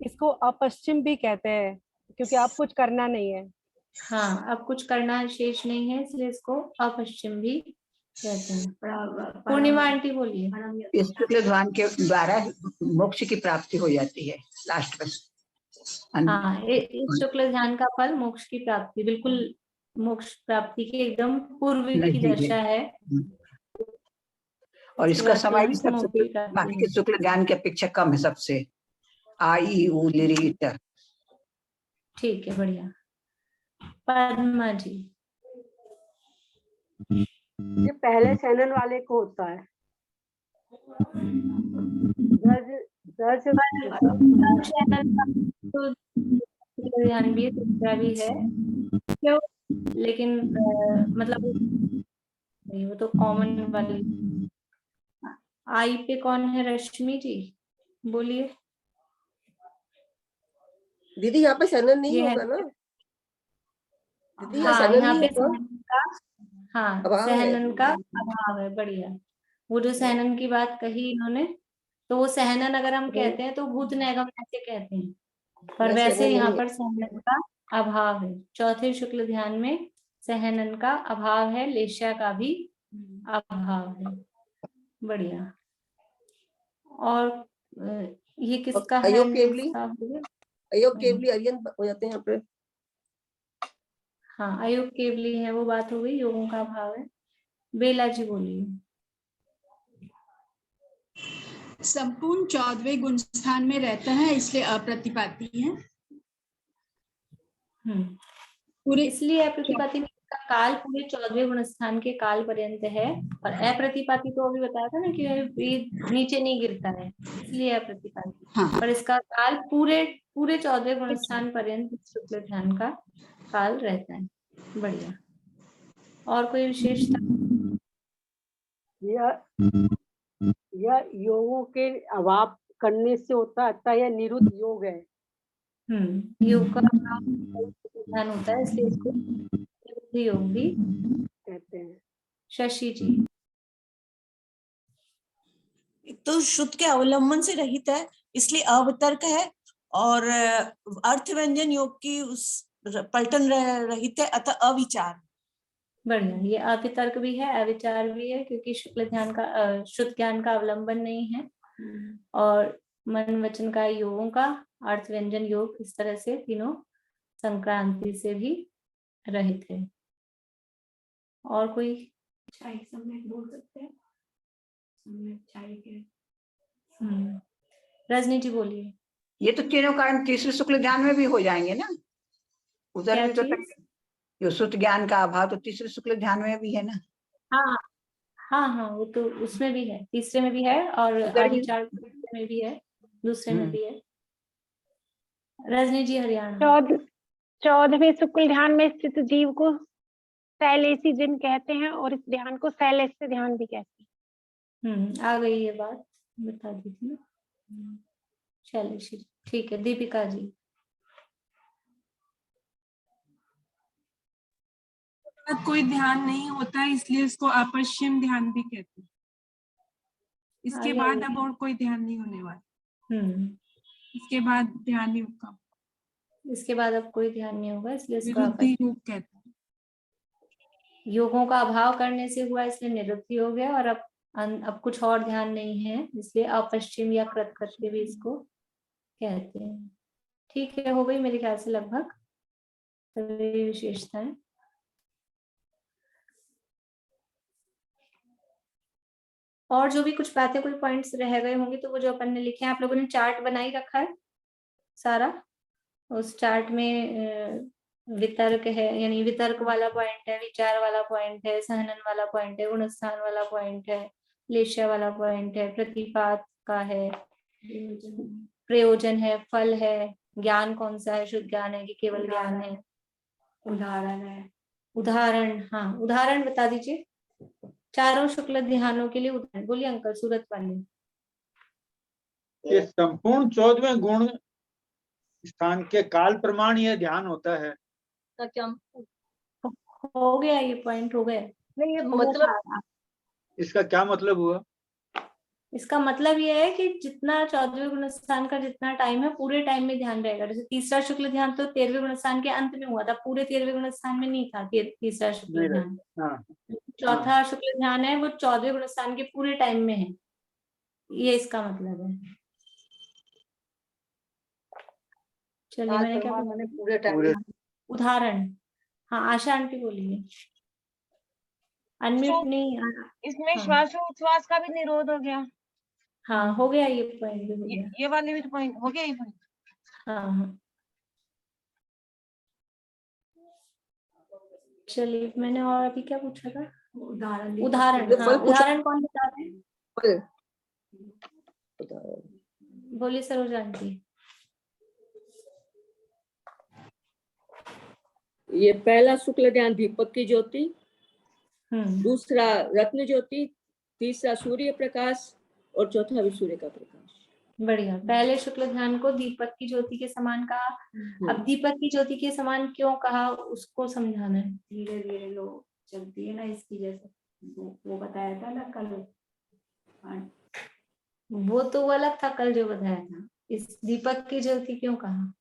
इसको अपश्चिम भी कहते हैं क्योंकि अब कुछ करना नहीं है। हाँ, अब कुछ करना शेष नहीं है, इसलिए इसको अपश्चिम भी कहते हैं। पूर्णिमा आंटी बोलिए। इस शुक्ल ध्यान के द्वारा मोक्ष की प्राप्ति हो जाती है लास्ट में। हाँ, इस शुक्ल ध्यान का फल मोक्ष की प्राप्ति, बिल्कुल मोक्ष प्राप्ति के एकदम पूर्व की दशा है। और इसका समय भी तुरंत मोक्ष की प्राप्ति बाकी के शुक्ल ज्ञान की अपेक्षा कम है सबसे। आई ऊ लिरी ट। ठीक है, बढ़िया। पद्मा जी। ये पहले सैनन वाले को होता है। तो ध्यान भी है, दूसरा भी है क्यों, लेकिन मतलब नहीं, वो तो कॉमन वाली। आई पे कौन है? रश्मि जी बोलिए। दीदी यहाँ पे सैनन नहीं होगा ना? दीदी यहाँ सैनन यहाँ नहीं पे होगा? सहनन का, हाँ, सहनन का अभाव है। बढ़िया। वो जो सहनन की बात कही इन्होंने, तो वो सहनन अगर हम कहते हैं तो भूत नैगम ऐसे कहते हैं, पर वैसे यहाँ पर सहनन का अभाव है। चौथे शुक्ल ध्यान में सहनन का अभाव है, लेश्या का भी अभाव है। बढ़िया। और ये किसका है? अयोग केवली, अयोग केवली अरियन हो जाते हैं यहाँ पे। हाँ, अयोग केवली है, वो बात हो गई। योगों का अभाव है। बेला जी बोलिए। संपूर्ण 14वें गुण स्थान में रहता है, इसलिए अप्रतिपाती है। पूरे इसलिए अप्रतिपाती में इसका काल पूरे 14वें गुण स्थान के काल पर्यंत है, और अप्रतिपाती तो अभी बताया था ना कि ये नीचे नहीं गिरता है, इसलिए अप्रतिपाती। पर इसका काल पूरे 14वें गुण स्थान पर्यंत शुक्ल ध्यान का काल रहता है। बढ़िया। और कोई विशेषता? यह योगों के अभाव करने से होता है, अतः यह निरुद्ध योग है। योग का ध्यान होता है, इसलिए इसको निरुद्ध योग भी कहते हैं। शशि जी। तो शुद्ध के अवलंबन से रहित है, इसलिए अवितर्क है, और अर्थ व्यंजन योग की उस पलटन रहित है, अतः अविचार। बढ़िया। ये अवितर्क भी है, अविचार भी है, क्योंकि शुक्ल ध्यान का शुद्ध ज्ञान का अवलंबन नहीं है, और मन वचन का योगों का अर्थ व्यंजन योग इस तरह से तीनों संक्रांति से भी रहित है। और कोई? चाय सम्यक बोल सकते हैं, सम्यक चाय के। रजनी जी बोलिए। ये तो तीनों कारण तीसरे शुक्ल ध्यान में भी हो जाएंगे ना, उधर भी तो जो शुद्ध ज्ञान का अभाव तो तीसरे शुक्ल ध्यान में भी है ना। हाँ हाँ हाँ, वो तो उसमें भी है, तीसरे में भी है, और आदिचार में भी है, दूसरे में भी है। रजनी जी हरियाणा। 14वें शुक्ल ध्यान में स्थित जीव को शैलेशी जिन कहते हैं, और इस ध्यान को शैलेश ध्यान भी कहते हैं। आ गई ये बात, बता दीजिए। शैलेशी, ठीक है। दीपिका जी। कोई ध्यान नहीं होता है, इसलिए इसको अपश्चिम ध्यान भी कहते हैं। इसके बाद अब और कोई ध्यान नहीं होने वाला। इसके बाद ध्यान योग का, इसके बाद अब कोई ध्यान नहीं होगा, इसलिए इसको निरुद्ध योग कहते हैं। योगों का अभाव करने से हुआ, इसलिए निरुद्ध योग है, और अब कुछ और ध्यान नहीं है, इसलिए अपश्चिम या कृत करके भी इसको कहते हैं। ठीक है, हो गई मेरे ख्याल से लगभग सभी विशेषताएं। और जो भी कुछ बातें, कोई पॉइंट्स रह गए होंगे तो वो जो अपन ने लिखे हैं, आप लोगों ने चार्ट बना ही रखा है सारा। उस चार्ट में वितर्क है, यानी वितर्क वाला पॉइंट है, विचार वाला पॉइंट है, सहनन वाला पॉइंट है, गुणस्थान वाला पॉइंट है, लेश्या वाला पॉइंट है, प्रतिपात का है, प्रयोजन है, फल है, ज्ञान कौन सा है, शुद्ध ज्ञान है कि केवल ज्ञान है, उदाहरण है, उदाहरण। हाँ, उदाहरण बता दीजिए चारों शुक्ल ध्यानों के लिए उदाहरण बोलिए अंकल, सूरत वाले। ये संपूर्ण 14वें गुण स्थान के काल प्रमाण यह ध्यान होता है। हो गया, ये पॉइंट हो गया। नहीं, ये हो गया मतलब था। इसका क्या मतलब हुआ? इसका मतलब ये है कि जितना 14वें गुणस्थान का जितना टाइम है पूरे टाइम में ध्यान रहेगा। जैसे तीसरा शुक्ल ध्यान तो 13वें गुणस्थान के अंत में हुआ था, पूरे 13वें गुणस्थान में नहीं था तीसरा शुक्ल ध्यान। हाँ, चौथा शुक्ल ध्यान है वो 14वें गुणस्थान के पूरे टाइम में है, ये इसका मतलब है। चलिए, मैंने क्या मैंने पूछा? पूरे टाइम उदाहरण। हाँ, आशा आंटी बोलिए। अनम्यूट नहीं। इसमें हाँ, श्वासोच्छ्वास का भी निरोध हो गया। हाँ हो गया, ये पॉइंट भी हो गया। ये वाले भी पॉइंट हो गया, ये पॉइंट। हाँ हाँ, चलिए, मैंने और अभी क्या पूछा था? उदाहरण उदाहरण। हाँ, उदाहरण कौन बता रहे हैं? बोलिए सरोजा आंटी। ये पहला शुक्ल ध्यान दीपक की ज्योति, दूसरा रत्न ज्योति, तीसरा सूर्य प्रकाश और चौथा भी सूर्य का प्रकाश। बढ़िया। पहले शुक्ल ध्यान को दीपक की ज्योति के समान कहा। अब दीपक की ज्योति के समान क्यों कहा उसको समझाना है। धीरे धीरे लो चलती है ना, इसकी जैसे वो बताया था ना कल। वो तो वो अलग था कल जो बताया था। इस दीपक की ज्योति क्यों कहा?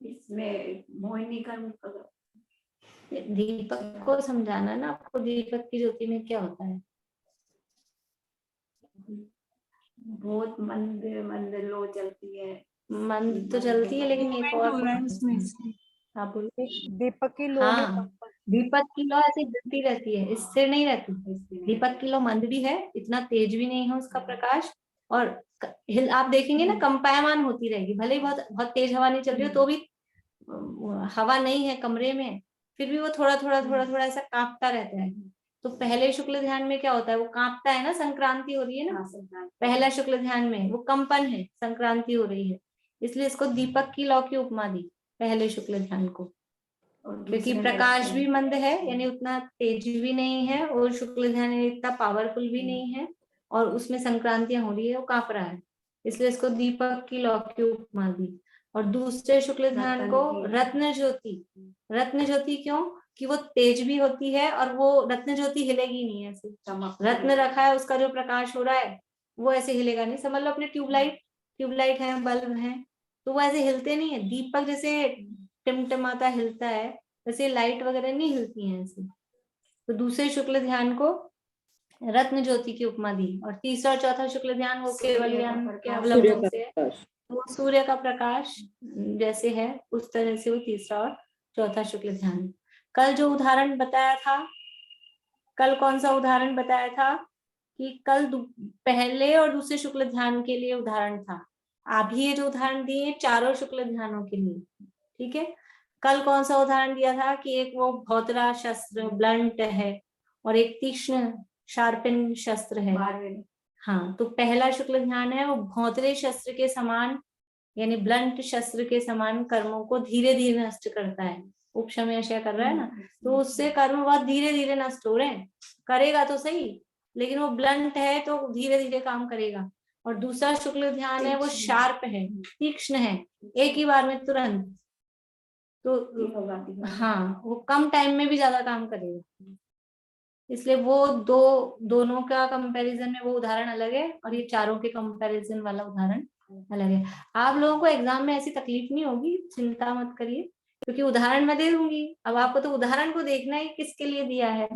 इसमें मोहिनी कर्म दीपक को समझाना ना आपको, दीपक की ज्योति में क्या होता है। बहुत मंद मंद लो चलती है। मंद तो चलती है, लेकिन एक और हाँ बोलिए। दीपक की लो हाँ, दीपक की लो ऐसे जलती रहती है, इससे नहीं रहती। दीपक की लो मंद भी है, इतना तेज भी नहीं है उसका प्रकाश, और आप देखेंगे ना कंपायमान होती रहेगी। भले ही बहुत बहुत तेज हवा नहीं चल रही हो तो भी हवा नहीं है कमरे में, फिर भी वो थोड़ा थोड़ा थोड़ा थोड़ा ऐसा कांपता रहता है। तो पहले शुक्ल ध्यान में क्या होता है, वो कांपता है ना, संक्रांति हो रही है ना। पहला शुक्ल ध्यान में वो कंपन है, संक्रांति हो रही है, इसलिए इसको दीपक की लौ की उपमा दी पहले शुक्ल ध्यान को। क्योंकि प्रकाश भी मंद है, यानी उतना तेज भी नहीं है, और शुक्ल ध्यान इतना पावरफुल भी नहीं है, और उसमें संक्रांतियां हो रही है, वो कांप रहा है, इसलिए इसको दीपक की लौ की उपमा दी। और दूसरे शुक्ल ध्यान को रत्न ज्योति। रत्न ज्योति क्यों? कि वो तेज भी होती है, और वो रत्न ज्योति हिलेगी नहीं ऐसे। रत्न रखा है, उसका जो प्रकाश हो रहा है वो ऐसे हिलेगा नहीं। समझ लो अपने ट्यूबलाइट है, बल्ब है, तो वो ऐसे हिलते नहीं है। दीपक जैसे टिमटिमाता हिलता है, वैसे लाइट वगैरह नहीं हिलती है ऐसे। तो दूसरे शुक्ल ध्यान को रत्न ज्योति की उपमा दी। और तीसरा और चौथा शुक्ल ध्यान वो केवल ज्ञान के अवलंबन से है, वो सूर्य का प्रकाश जैसे है उस तरह से वो तीसरा और चौथा शुक्ल ध्यान। कल जो उदाहरण बताया था, कल कौन सा उदाहरण बताया था कि कल पहले और दूसरे शुक्ल ध्यान के लिए उदाहरण था। अभी ये जो उदाहरण दिए चारों शुक्ल ध्यानों के लिए, ठीक है। कल कौन सा उदाहरण दिया था कि एक वो भौतरा शस्त्र ब्लंट है, और एक तीक्ष्ण शार्पिन शस्त्र है। हाँ, तो पहला शुक्ल ध्यान है वो भौतरे शस्त्र के समान, यानी ब्लंट शस्त्र के समान कर्मों को धीरे धीरे नष्ट करता है। उपशमय कर रहा है ना, तो उससे कर्म बहुत धीरे धीरे नष्ट हो रहे हैं। करेगा तो सही, लेकिन वो ब्लंट है तो धीरे धीरे काम करेगा। और दूसरा शुक्ल ध्यान है वो शार्प है, तीक्ष्ण है, एक ही बार में तुरंत, तो हाँ वो कम टाइम में भी ज्यादा काम करेगा। इसलिए वो दोनों का कंपैरिजन में वो उदाहरण अलग है, और ये चारों के कंपैरिजन वाला उदाहरण अलग है। आप लोगों को एग्जाम में ऐसी तकलीफ नहीं होगी, चिंता मत करिए, क्योंकि उदाहरण मैं दे दूंगी। अब आपको तो उदाहरण को देखना है किसके लिए दिया है,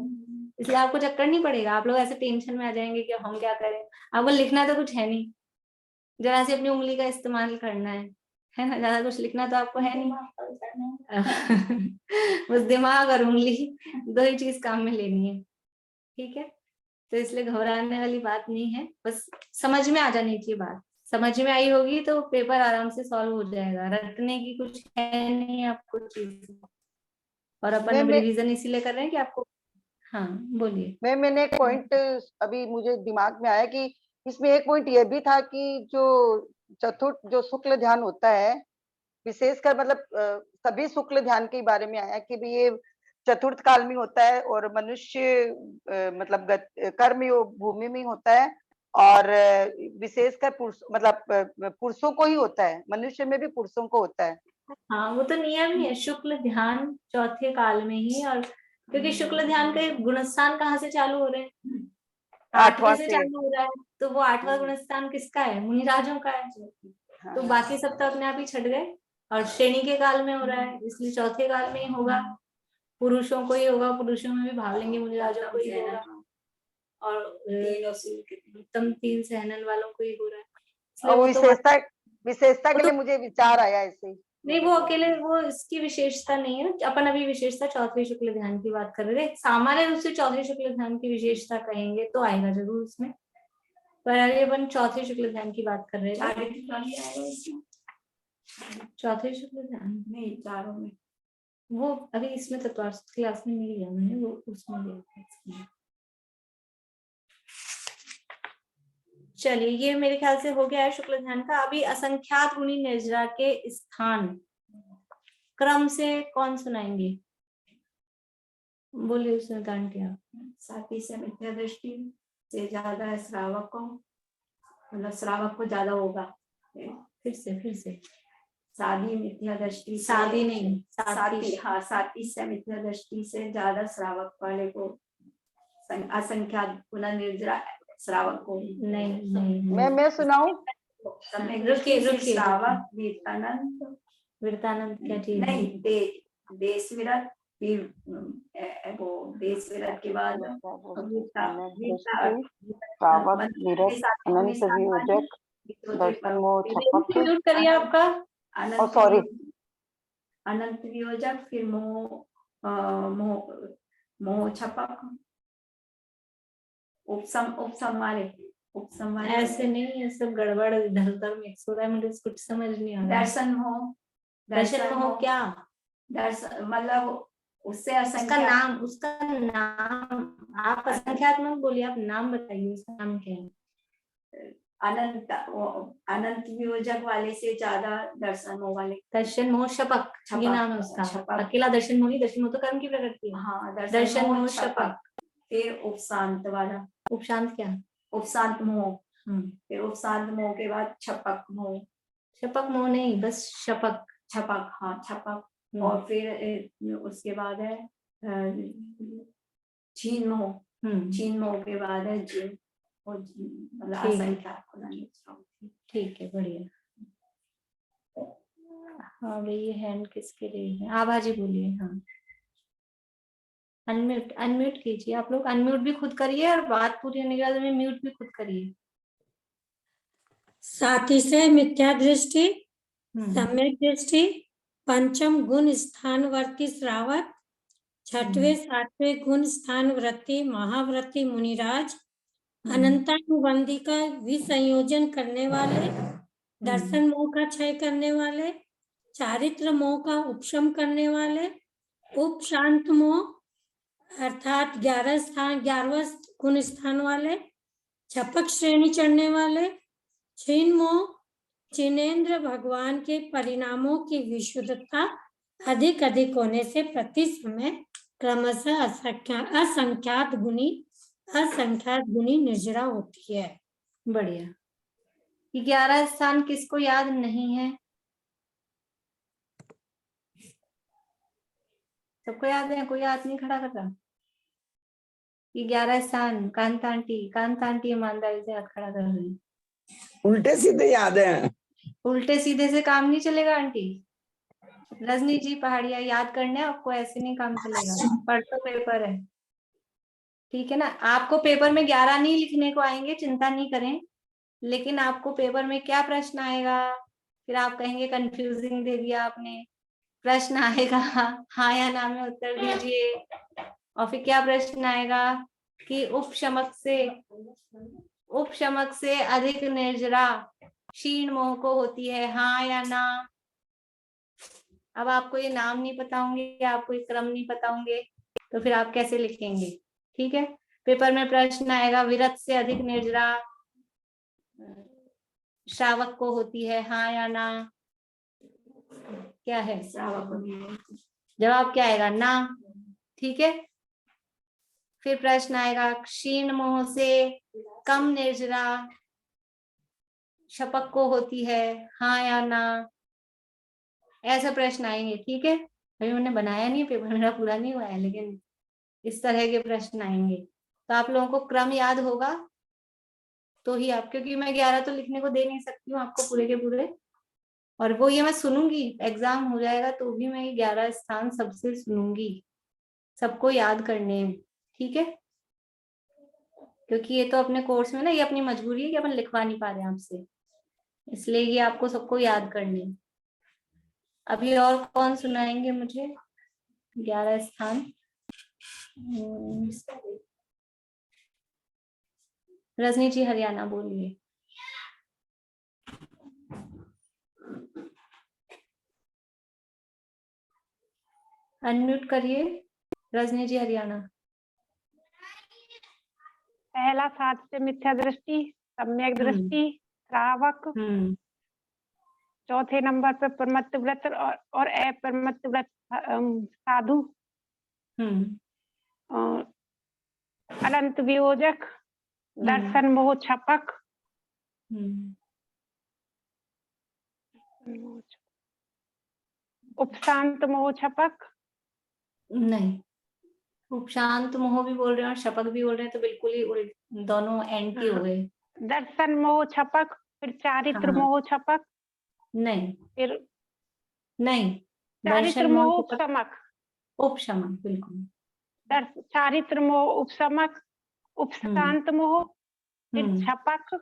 इसलिए आपको चक्कर नहीं पड़ेगा। आप लोग ऐसे टेंशन में आ जाएंगे कि हम क्या करें। आपको लिखना तो कुछ है नहीं, जरा से अपनी उंगली का इस्तेमाल करना है ना, ज्यादा कुछ लिखना तो आपको है नहीं। बस दिमाग और उंगली दो ही चीज काम में लेनी है, ठीक है। तो इसलिए घबराने वाली बात नहीं है, बस समझ में आ जानी चाहिए बात। समझ में आई होगी तो पेपर आराम से सॉल्व हो जाएगा, रटने की कुछ है नहीं आपको चीज। और अपन रिवीजन इसीलिए कर रहे हैं कि आपको। हाँ बोलिए। मैंने एक पॉइंट अभी मुझे दिमाग में आया कि इसमें एक पॉइंट ये भी था कि जो चतुर्थ जो शुक्ल ध्यान होता है, विशेषकर मतलब सभी शुक्ल ध्यान के बारे में आया कि भी ये चतुर्थ काल में होता है, और मनुष्य मतलब कर्म योग भूमि में होता है, और विशेषकर पुरुष मतलब पुरुषों को ही होता है, मनुष्य में भी पुरुषों को होता है। हाँ वो तो नियम ही है, शुक्ल ध्यान चौथे काल में ही। और क्योंकि शुक्ल ध्यान के गुणस्थान कहाँ से चालू हो रहे हैं? आठवें से चालू हो रहा है, तो वो आठवां गुणस्थान किसका है? मुनिराजों का है। तो बाकी सब तो अपने आप ही छट गए, और श्रेणी के काल में हो रहा है, इसलिए चौथे काल में ही होगा। पुरुषों को ही होगा, पुरुषों में भी भाव लेंगे, मुनिराजों को ही होगा, और उत्तम 3 सहनन वालों को ही हो रहा है। और विशेषता के लिए मुझे विचार आया ऐसे। नहीं वो अकेले, वो इसकी विशेषता नहीं है। अपन अभी विशेषता चौथे शुक्ल ध्यान की बात कर रहे थे। सामान्य रूप से चौथे शुक्ल ध्यान की विशेषता कहेंगे तो आएगा जरूर उसमें, पर अभी अपन चौथे शुक्ल ध्यान की बात कर रहे थे। चौथे शुक्ल ध्यान नहीं, चारों में वो अभी इसमें तत्वार्थ क्लास में नहीं लिया मैंने, वो उसमें लिया। चलिए ये मेरे ख्याल से हो गया है शुक्ल ध्यान का। अभी असंख्यात गुणी निर्जरा के स्थान क्रम से कौन सुनाएंगे? बोलिए उसने गान किया। साथी से मिथ्या दृष्टि से ज्यादा श्रावक को, मतलब श्रावक को ज्यादा होगा। फिर से साधी मिथ्या दृष्टि, साधी नहीं, साथी, हाँ साथी से मिथ्या दृष्टि से ज्यादा श्रावक वाले को, असंख्यात गुना निर्जरा श्रावक को नहीं। मैं सुनाऊं? रुकिए। श्रावक वीरतानंद क्या चीज? नहीं, देश विरत, फिर वो देश विरत के बाद म्यूट करिए आपका। अनंत वियोजक, फिर मोह छपक, उपसम वाले ऐसे नहीं, ये सब गड़बड़ इधर उधर मिक्स हो रहा है, मुझे कुछ समझ नहीं आ रहा। दर्शन मोह क्या? दर्शन मतलब उससे उसका नाम आप असंख्यात मत बोलिए, आप नाम बताइए, उसका नाम क्या है? अनंत वियोजक वाले से ज्यादा दर्शन मोह वाले। दर्शन मोह शपक, ये नाम है उसका। अकेला दर्शन मोह नहीं, दर्शन मोह तो कर्म की प्रकृति है। हाँ, दर्शन मोह शपक। फिर उपशांत वाला। उपशांत क्या? उपशांत मोह। फिर उपशांत मोह के बाद छपक मोह। छपक मोह नहीं, बस छपक। हाँ छपक। और फिर उसके बाद है छीन मोह के बाद है जिन, मतलब असंख्यात। ठीक है, बढ़िया। हाँ भाई ये हैंड किसके लिए है? आभा जी बोलिए। हाँ अनम्यूट कीजिए, आप लोग अनम्यूट भी खुद करिए, और बात पूरी होने के बाद में म्यूट भी खुद करिए। साथी से मिथ्या दृष्टि, सम्यक दृष्टि, पंचम गुण स्थानवर्ती श्रावक, छठवें सातवें गुण स्थान वृत्ति महाव्रती मुनिराज, अनंतानुबंधी का विसंयोजन करने वाले, दर्शन मोह का क्षय करने वाले, चारित्र मोह का उपशम करने वाले, उपशांत मोह अर्थात 11वां गुण स्थान वाले, छपक श्रेणी चढ़ने वाले, छीन मोह जिनेन्द्र भगवान के परिणामों की विशुद्धता अधिक होने से प्रति समय क्रमशः असंख्यात गुणी निर्जरा होती है। बढ़िया। 11 स्थान किसको याद नहीं है? सबको याद है? कोई हाथ नहीं खड़ा कर रहा? 11 स्थान कांता आंटी ईमानदारी से हाथ खड़ा कर रही है। उल्टे सीधे याद है। उल्टे सीधे से काम नहीं चलेगा आंटी। रजनी जी पहाड़िया याद करने आपको, ऐसे नहीं काम चलेगा। परसों पेपर है, ठीक है ना? आपको पेपर में 11 नहीं लिखने को आएंगे, चिंता नहीं करें, लेकिन आपको पेपर में क्या प्रश्न आएगा, फिर आप कहेंगे कंफ्यूजिंग दे दिया आपने। प्रश्न आएगा हाँ या ना में उत्तर दीजिए, और फिर क्या प्रश्न आएगा कि उपशमक से अधिक निर्जरा क्षीण मोह को होती है, हाँ या ना। अब आपको ये नाम नहीं पता होंगे, आपको ये क्रम नहीं पता होंगे, तो फिर आप कैसे लिखेंगे? ठीक है, पेपर में प्रश्न आएगा विरत से अधिक निर्जरा श्रावक को होती है, हाँ या ना। क्या है? जवाब क्या आएगा? ना। ठीक है, फिर प्रश्न आएगा क्षीण मोह से कम निर्जरा शपक को होती है, हाँ या ना। ऐसा प्रश्न आएंगे, ठीक है। अभी मैंने बनाया नहीं, पेपर मेरा पूरा नहीं हुआ है, लेकिन इस तरह के प्रश्न आएंगे। तो आप लोगों को क्रम याद होगा तो ही आप, क्योंकि मैं 11 तो लिखने को दे नहीं सकती हूँ आपको पूरे के पूरे, और वो ये मैं सुनूंगी, एग्जाम हो जाएगा तो भी मैं 11 स्थान सबसे सुनूंगी, सबको याद करने हैं, ठीक है। क्योंकि ये तो अपने कोर्स में ना, ये अपनी मजबूरी है कि अपन लिखवा नहीं पा रहे हैं आपसे, इसलिए ये आपको सबको याद करने हैं। अभी और कौन सुनाएंगे मुझे 11 स्थान? रजनी जी हरियाणा बोलिए। अनम्यूट करिए रजनी जी हरियाणा। पहला साध्य मिथ्या दृष्टि, सम्यक दृष्टि, श्रावक। चौथे नंबर पे परमत्त व्रत और अपरमत्त व्रत साधु। और अनंत वियोजक, दर्शन मोह छपक, उपशांत मोह छपक। नहीं, उपशांत मोह भी बोल रहे हैं और शपक भी बोल रहे हैं, तो बिल्कुल ही दोनों एंटी हो गए। दर्शन मोह छपक, फिर चारित्र मोह छपक। नहीं, फिर नहीं, चारित्र मोह उपशमक। उपशमक बिल्कुल। चारित्र मोह उपशमक, उपशांत मोह, फिर छपक,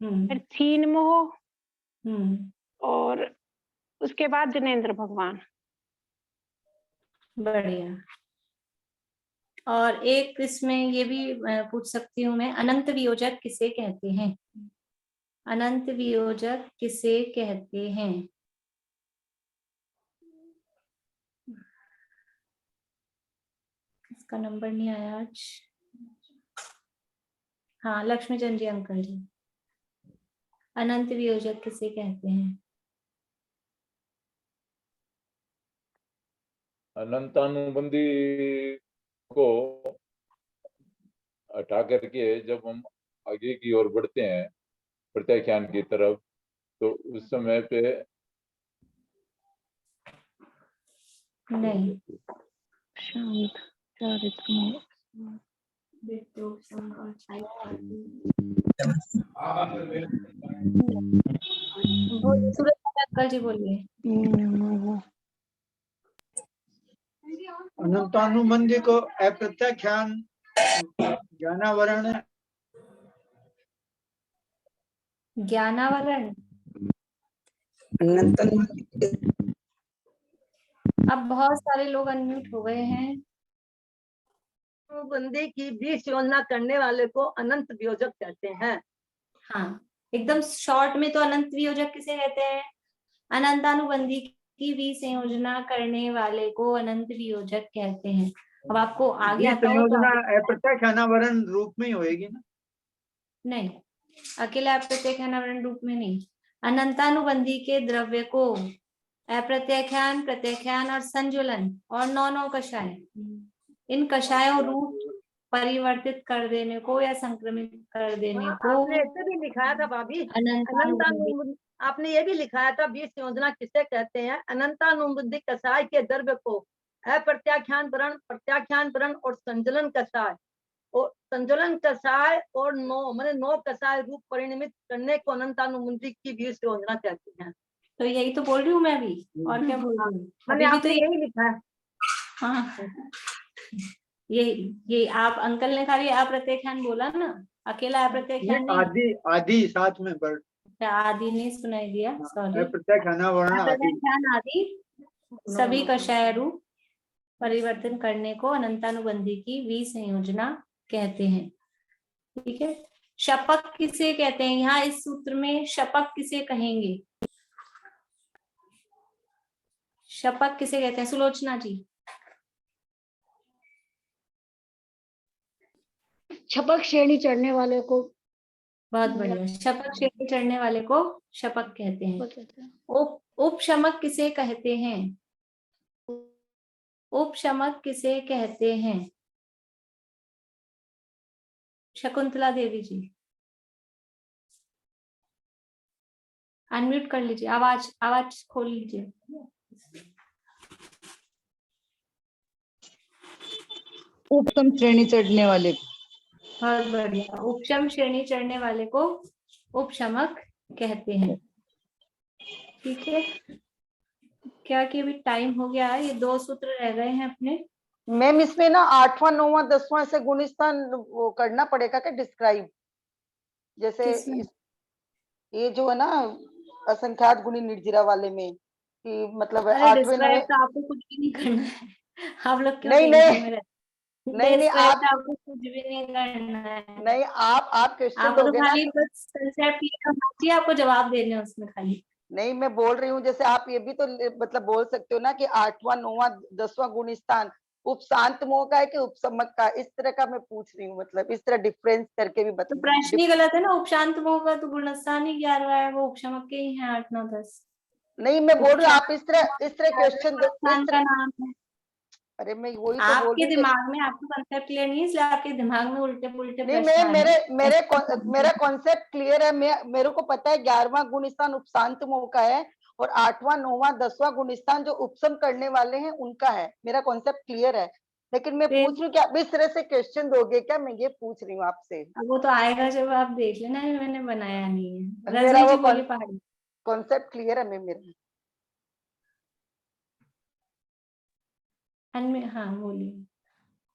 फिर छीन मोह, और उसके बाद जनेन्द्र भगवान। बढ़िया। और एक इसमें ये भी पूछ सकती हूँ मैं, अनंत वियोजक किसे कहते हैं? अनंत वियोजक किसे कहते हैं? इसका नंबर नहीं आया आज। हाँ, लक्ष्मीचंद जी अंकल जी, अनंत वियोजक किसे कहते हैं? अनंतानुबंधी को हटा करके जब हम आगे की ओर बढ़ते हैं प्रत्याख्यान की तरफ, तो उस समय पे नहीं, शांत, चारित्र अंकल जी बोलिए। अनंतानुबंधी को अप्रत्याख्यान ज्ञानावरण। ज्ञानावरण। अब बहुत सारे लोग अनम्यूट हो गए हैं। बंदी की बीच योजना करने वाले को अनंत वियोजक कहते हैं। हाँ, एकदम शॉर्ट में तो अनंत वियोजक किसे कहते हैं? अनंतानुबंधी की विसंयोजना करने वाले को अनंत वियोजक कहते हैं। अब आपको आगे आता हो तो प्रत्याख्यानावरण रूप में ही होएगी ना? नहीं, अकेला अप्रत्याख्यानावरण रूप में नहीं। अनंतानुबंधी के द्रव्य को अप्रत्याख्यान, प्रत्याख्यान और संजुलन और नौ कषाय, इन कषायों रूप परिवर्तित कर देने को या संक्रमित कर देने को आपने ऐसे भी लिखाया था भाभी, अनंतानुबंधी। आपने ये भी लिखाया था बीज योजना किसे कहते हैं? अनंतानुबंधी कषाय के द्रव्य को अप्रत्याख्यान वरण, प्रत्याख्यान वरण और संजलन कषाय और नौ कषाय रूप परिणमित करने को अनंतानुबंधी की बीज योजना कहते हैं। तो यही तो बोल रही हूँ मैं भी, और क्या बोल रही हूँ? मैंने आपने यही लिखा है। हाँ, ये आप अंकल ने खाली अप्रत्याख्यान बोला ना, अकेला अप्रत्याख्यान नहीं। आदि आदि साथ में आदि नहीं सुनाई दिया, सॉरी। प्रत्याख्यान आदि सभी कषाय रूप परिवर्तन करने को अनंतानुबंधी की विसंयोजना कहते हैं, ठीक है। शपक किसे कहते हैं? यहाँ इस सूत्र में शपक किसे कहेंगे? शपक किसे कहते हैं? सुलोचना जी। शपक श्रेणी चढ़ने वाले को। बहुत बढ़िया, शपक श्रेणी चढ़ने वाले को शपक कहते हैं। उपशमक किसे कहते हैं? उपशमक किसे कहते हैं? शकुंतला देवी जी अनम्यूट कर लीजिए, आवाज खोल लीजिए। उपतम श्रेणी चढ़ने वाले को। बहुत बढ़िया। उपशम श्रेणी चढ़ने वाले को उपशमक कहते हैं। ठीक है, क्या कि अभी टाइम हो गया है, ये 2 सूत्र रह गए हैं अपने। मैम इसमें ना 8वां 9वां 10वां से गुण स्थान वो करना पड़ेगा क्या डिस्क्राइब, जैसे ये जो है ना असंख्यात गुणी निर्जरा वाले में कि मतलब अरे 8वें डिस्क्राइब 9वें। तो आपको कुछ भी नहीं करना है, आप लोग क्यों नहीं टेंशन नहीं में रहते नहीं नहीं डिस्क्राइब आप तो आपको कुछ भी नहीं करना है। नहीं आप क्वेश्चन आपको तो दोगे ना खाली तो बस कंसेप्ट क्लियर होना चाहिए, आपको जवाब देने हैं उसमें खाली। नहीं मैं बोल रही हूँ जैसे आप ये भी तो मतलब बोल सकते हो ना कि 8वां 9वां 10वां गुण स्थान उपशांत मोह का है कि उपसमक का, इस तरह का मैं पूछ रही हूँ, मतलब इस तरह डिफरेंस करके भी तो बता। प्रश्न ही गलत है ना, उपशांत मोह का तो गुणस्थान ही 11वां है, वो उपशमक के ही है 8 9 10। नहीं मैं बोल रही हूँ आप इस तरह क्वेश्चन दो गुणस्थान का नाम है। अरे मैं वही तो बोल आपके रही हूँ दिमाग में आपको कंसेप्ट क्लियर नहीं है, इसलिए आपके दिमाग में उल्टे पुल्टे नहीं प्रश्न आ रहे हैं। मेरा कॉन्सेप्ट क्लियर है, मेरे को पता है 11वां गुण स्थान उपशांत मोह का है और 8वां 9वां 10वां गुण स्थान जो उपशम करने वाले हैं उनका है, मेरा कॉन्सेप्ट क्लियर है। लेकिन मैं पूछ रही हूँ कि आप इस तरह से क्वेश्चन दोगे क्या, मैं ये पूछ रही हूँ आपसे। अब वो तो आएगा जब आप देख लेना, मैंने बनाया नहीं है। मेरा रजनी वो जी बोलिए पहाड़ी। कॉन्सेप्ट क्लियर है मैं मेरा। हाँ बोलिए।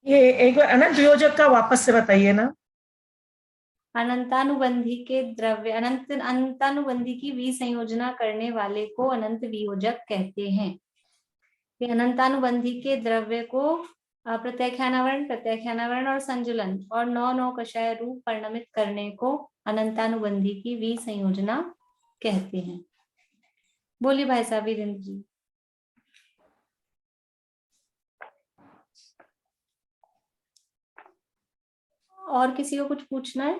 ये एक बार अनंत वियोजक का वापस से बताइए ना। अनंतानुबंधी के द्रव्य अनंतानुबंधी की विसंयोजना करने वाले को अनंत वियोजक कहते हैं। कि अनंतानुबंधी के द्रव्य को प्रत्याख्यानावरण और संजुलन और 9 कषाय रूप परिणमित करने को अनंतानुबंधी की विसंयोजना कहते हैं। बोलिए भाई साहब वीरेंद्र जी। और किसी को कुछ पूछना है?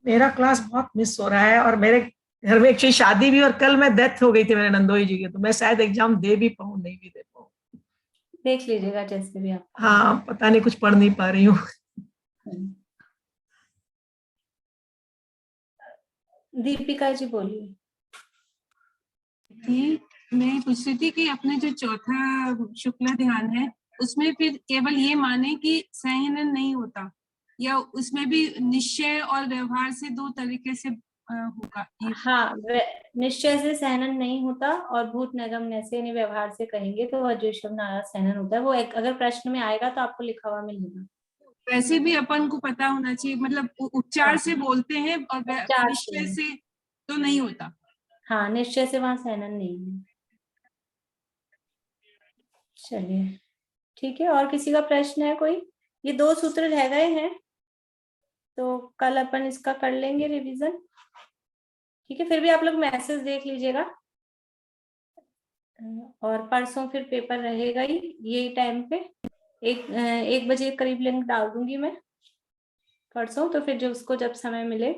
मेरा क्लास बहुत मिस हो रहा है और मेरे घर में एक शादी भी और कल मैं डेथ हो गई थी मेरे नंदोई जी की, तो मैं शायद एग्जाम दे भी पाऊँ नहीं भी दे पाऊँ। देख लीजिएगा जैसे भी आप। हाँ पता नहीं, कुछ पढ़ नहीं पा रही हूँ। दीपिका जी बोलिए। मैं पूछ रही थी कि अपने जो चौथा शुक्ल ध्यान है उसमें फिर केवल ये माने कि संहनन नहीं होता, या उसमें भी निश्चय और व्यवहार से 2 तरीके से होगा? हाँ, निश्चय से सहनन नहीं होता और भूत नगम नैसे व्यवहार से कहेंगे तो वज्रेश्वर नाराज सहनन होता है। वो अगर प्रश्न में आएगा तो आपको लिखा हुआ मिलेगा। वैसे भी अपन को पता होना चाहिए, मतलब उपचार से बोलते हैं और निश्चय से तो नहीं होता। हाँ, निश्चय से वहां सहनन नहीं है। चलिए ठीक है, और किसी का प्रश्न है कोई? ये 2 सूत्र रह गए हैं तो कल अपन इसका कर लेंगे रिवीजन। ठीक है, फिर भी आप लोग मैसेज देख लीजिएगा और परसों फिर पेपर रहेगा ही यही टाइम पे। 1 बजे करीब लिंक डाल दूंगी मैं परसों, तो फिर जो उसको जब समय मिले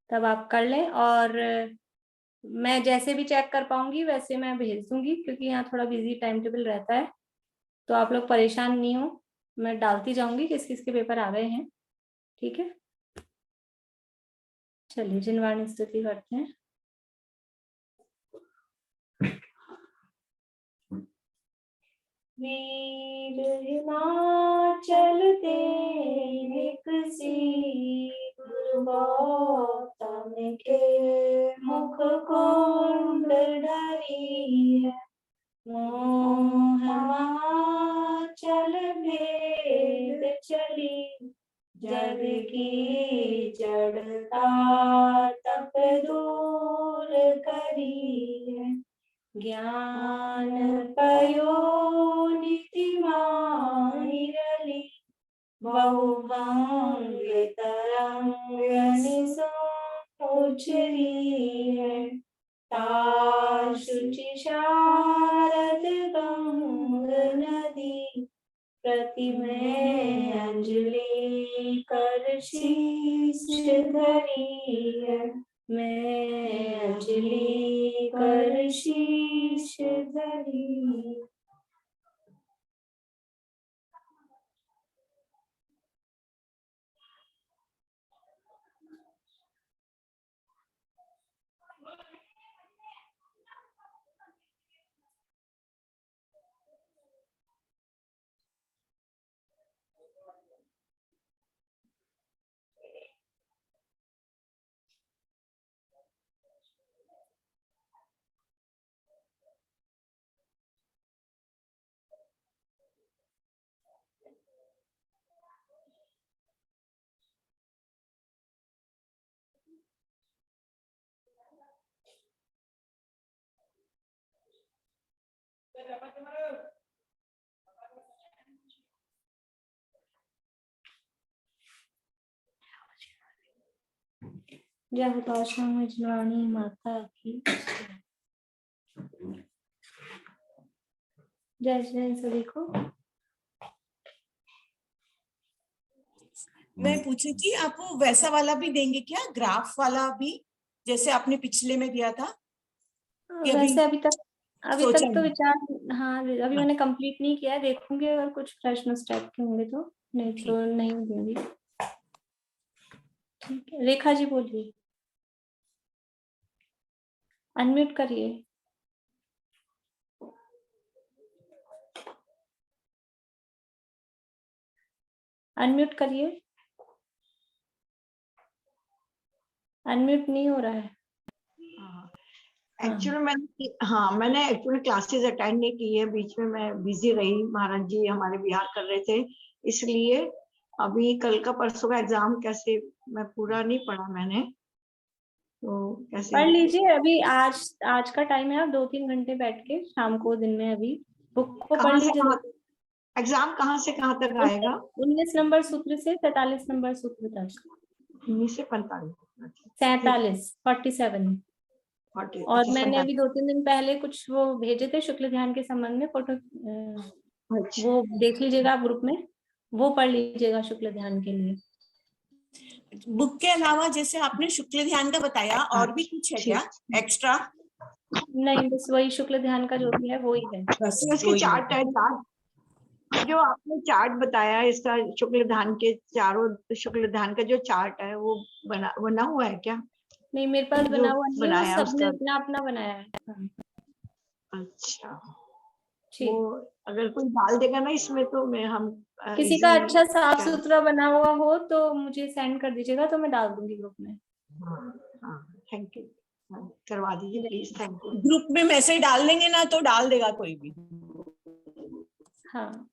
तब आप कर लें। और मैं जैसे भी चेक कर पाऊंगी वैसे मैं भेज दूंगी, क्योंकि यहाँ थोड़ा बिजी टाइम टेबल रहता है, तो आप लोग परेशान नहीं हो, मैं डालती जाऊंगी किस किस के पेपर आ गए हैं। ठीक है, चलिए जिनवाणी स्तुति करते हैं। वीर हिमाचल देखसी गुरु गौतम के मुख कुंड धरी है। मोह हिमाचल भेद चली जग की जड़ता तप दूर करी है। ज्ञान पयो निति माहिरली बहुभंग तरंग निसो उछरी है। शुचि शारद गंग नदी प्रतिमे अंजलि कर शीश धरी है। मैं अंजलि कर शीश धरी। जय हुताशा मजनवानी माता की जय जय सभी को। मैं पूछी थी आप वो वैसा वाला भी देंगे क्या, ग्राफ वाला भी, जैसे आपने पिछले में दिया था? वैसे अभी तक सोचा तो नहीं। विचार, हाँ अभी मैंने कंप्लीट नहीं किया, देखूंगी अगर कुछ प्रश्न उस टाइप के होंगे तो, नहीं तो नहीं दूंगी। ठीक है, रेखा जी बोलिए, अनम्यूट करिए। अनम्यूट करिए, अनम्यूट नहीं हो रहा है। एक्चुअली मैंने एक्चुअली क्लासेस अटेंड नहीं की है, बीच में मैं बिजी रही, महाराज जी हमारे बिहार कर रहे थे, इसलिए अभी कल का परसों का एग्जाम कैसे, मैं पूरा नहीं पढ़ा मैंने, तो कैसे पढ़ लीजिए। अभी आज का टाइम है, आप 2-3 घंटे बैठ के शाम को, दिन में अभी बुक को पढ़ लीजिए। एग्जाम कहाँ से कहाँ तक आएगा? 19 नंबर सूत्र से 43 नंबर सूत्र तक। 19 से 45, 47 और मैंने अभी 2-3 दिन पहले कुछ वो भेजे थे शुक्ल ध्यान के संबंध में फोटो, वो देख लीजिएगा आप ग्रुप में, वो पढ़ लीजिएगा शुक्ल ध्यान के लिए। बुक के अलावा जैसे आपने शुक्ल ध्यान का बताया, और भी कुछ है क्या एक्स्ट्रा? नहीं, बस वही शुक्ल ध्यान का जो भी है वो ही है। बस इसके चार्ट है, जो आपने चार्ट बताया इसका, शुक्ल ध्यान के चारों शुक्ल ध्यान का जो चार्ट है वो बना हुआ है क्या? नहीं, मेरे पास बना हुआ नहीं है, बनाया सबने अपना अपना बनाया है। अच्छा, वो अगर कोई डाल देगा ना इसमें तो हम किसी का अच्छा साफ सुथरा बना हुआ हो तो मुझे सेंड कर दीजिएगा, तो मैं डाल दूंगी ग्रुप में। थैंक यू, करवा दीजिए प्लीज, थैंक यू। ग्रुप में मैसेज डाल देंगे ना तो डाल देगा कोई भी। हाँ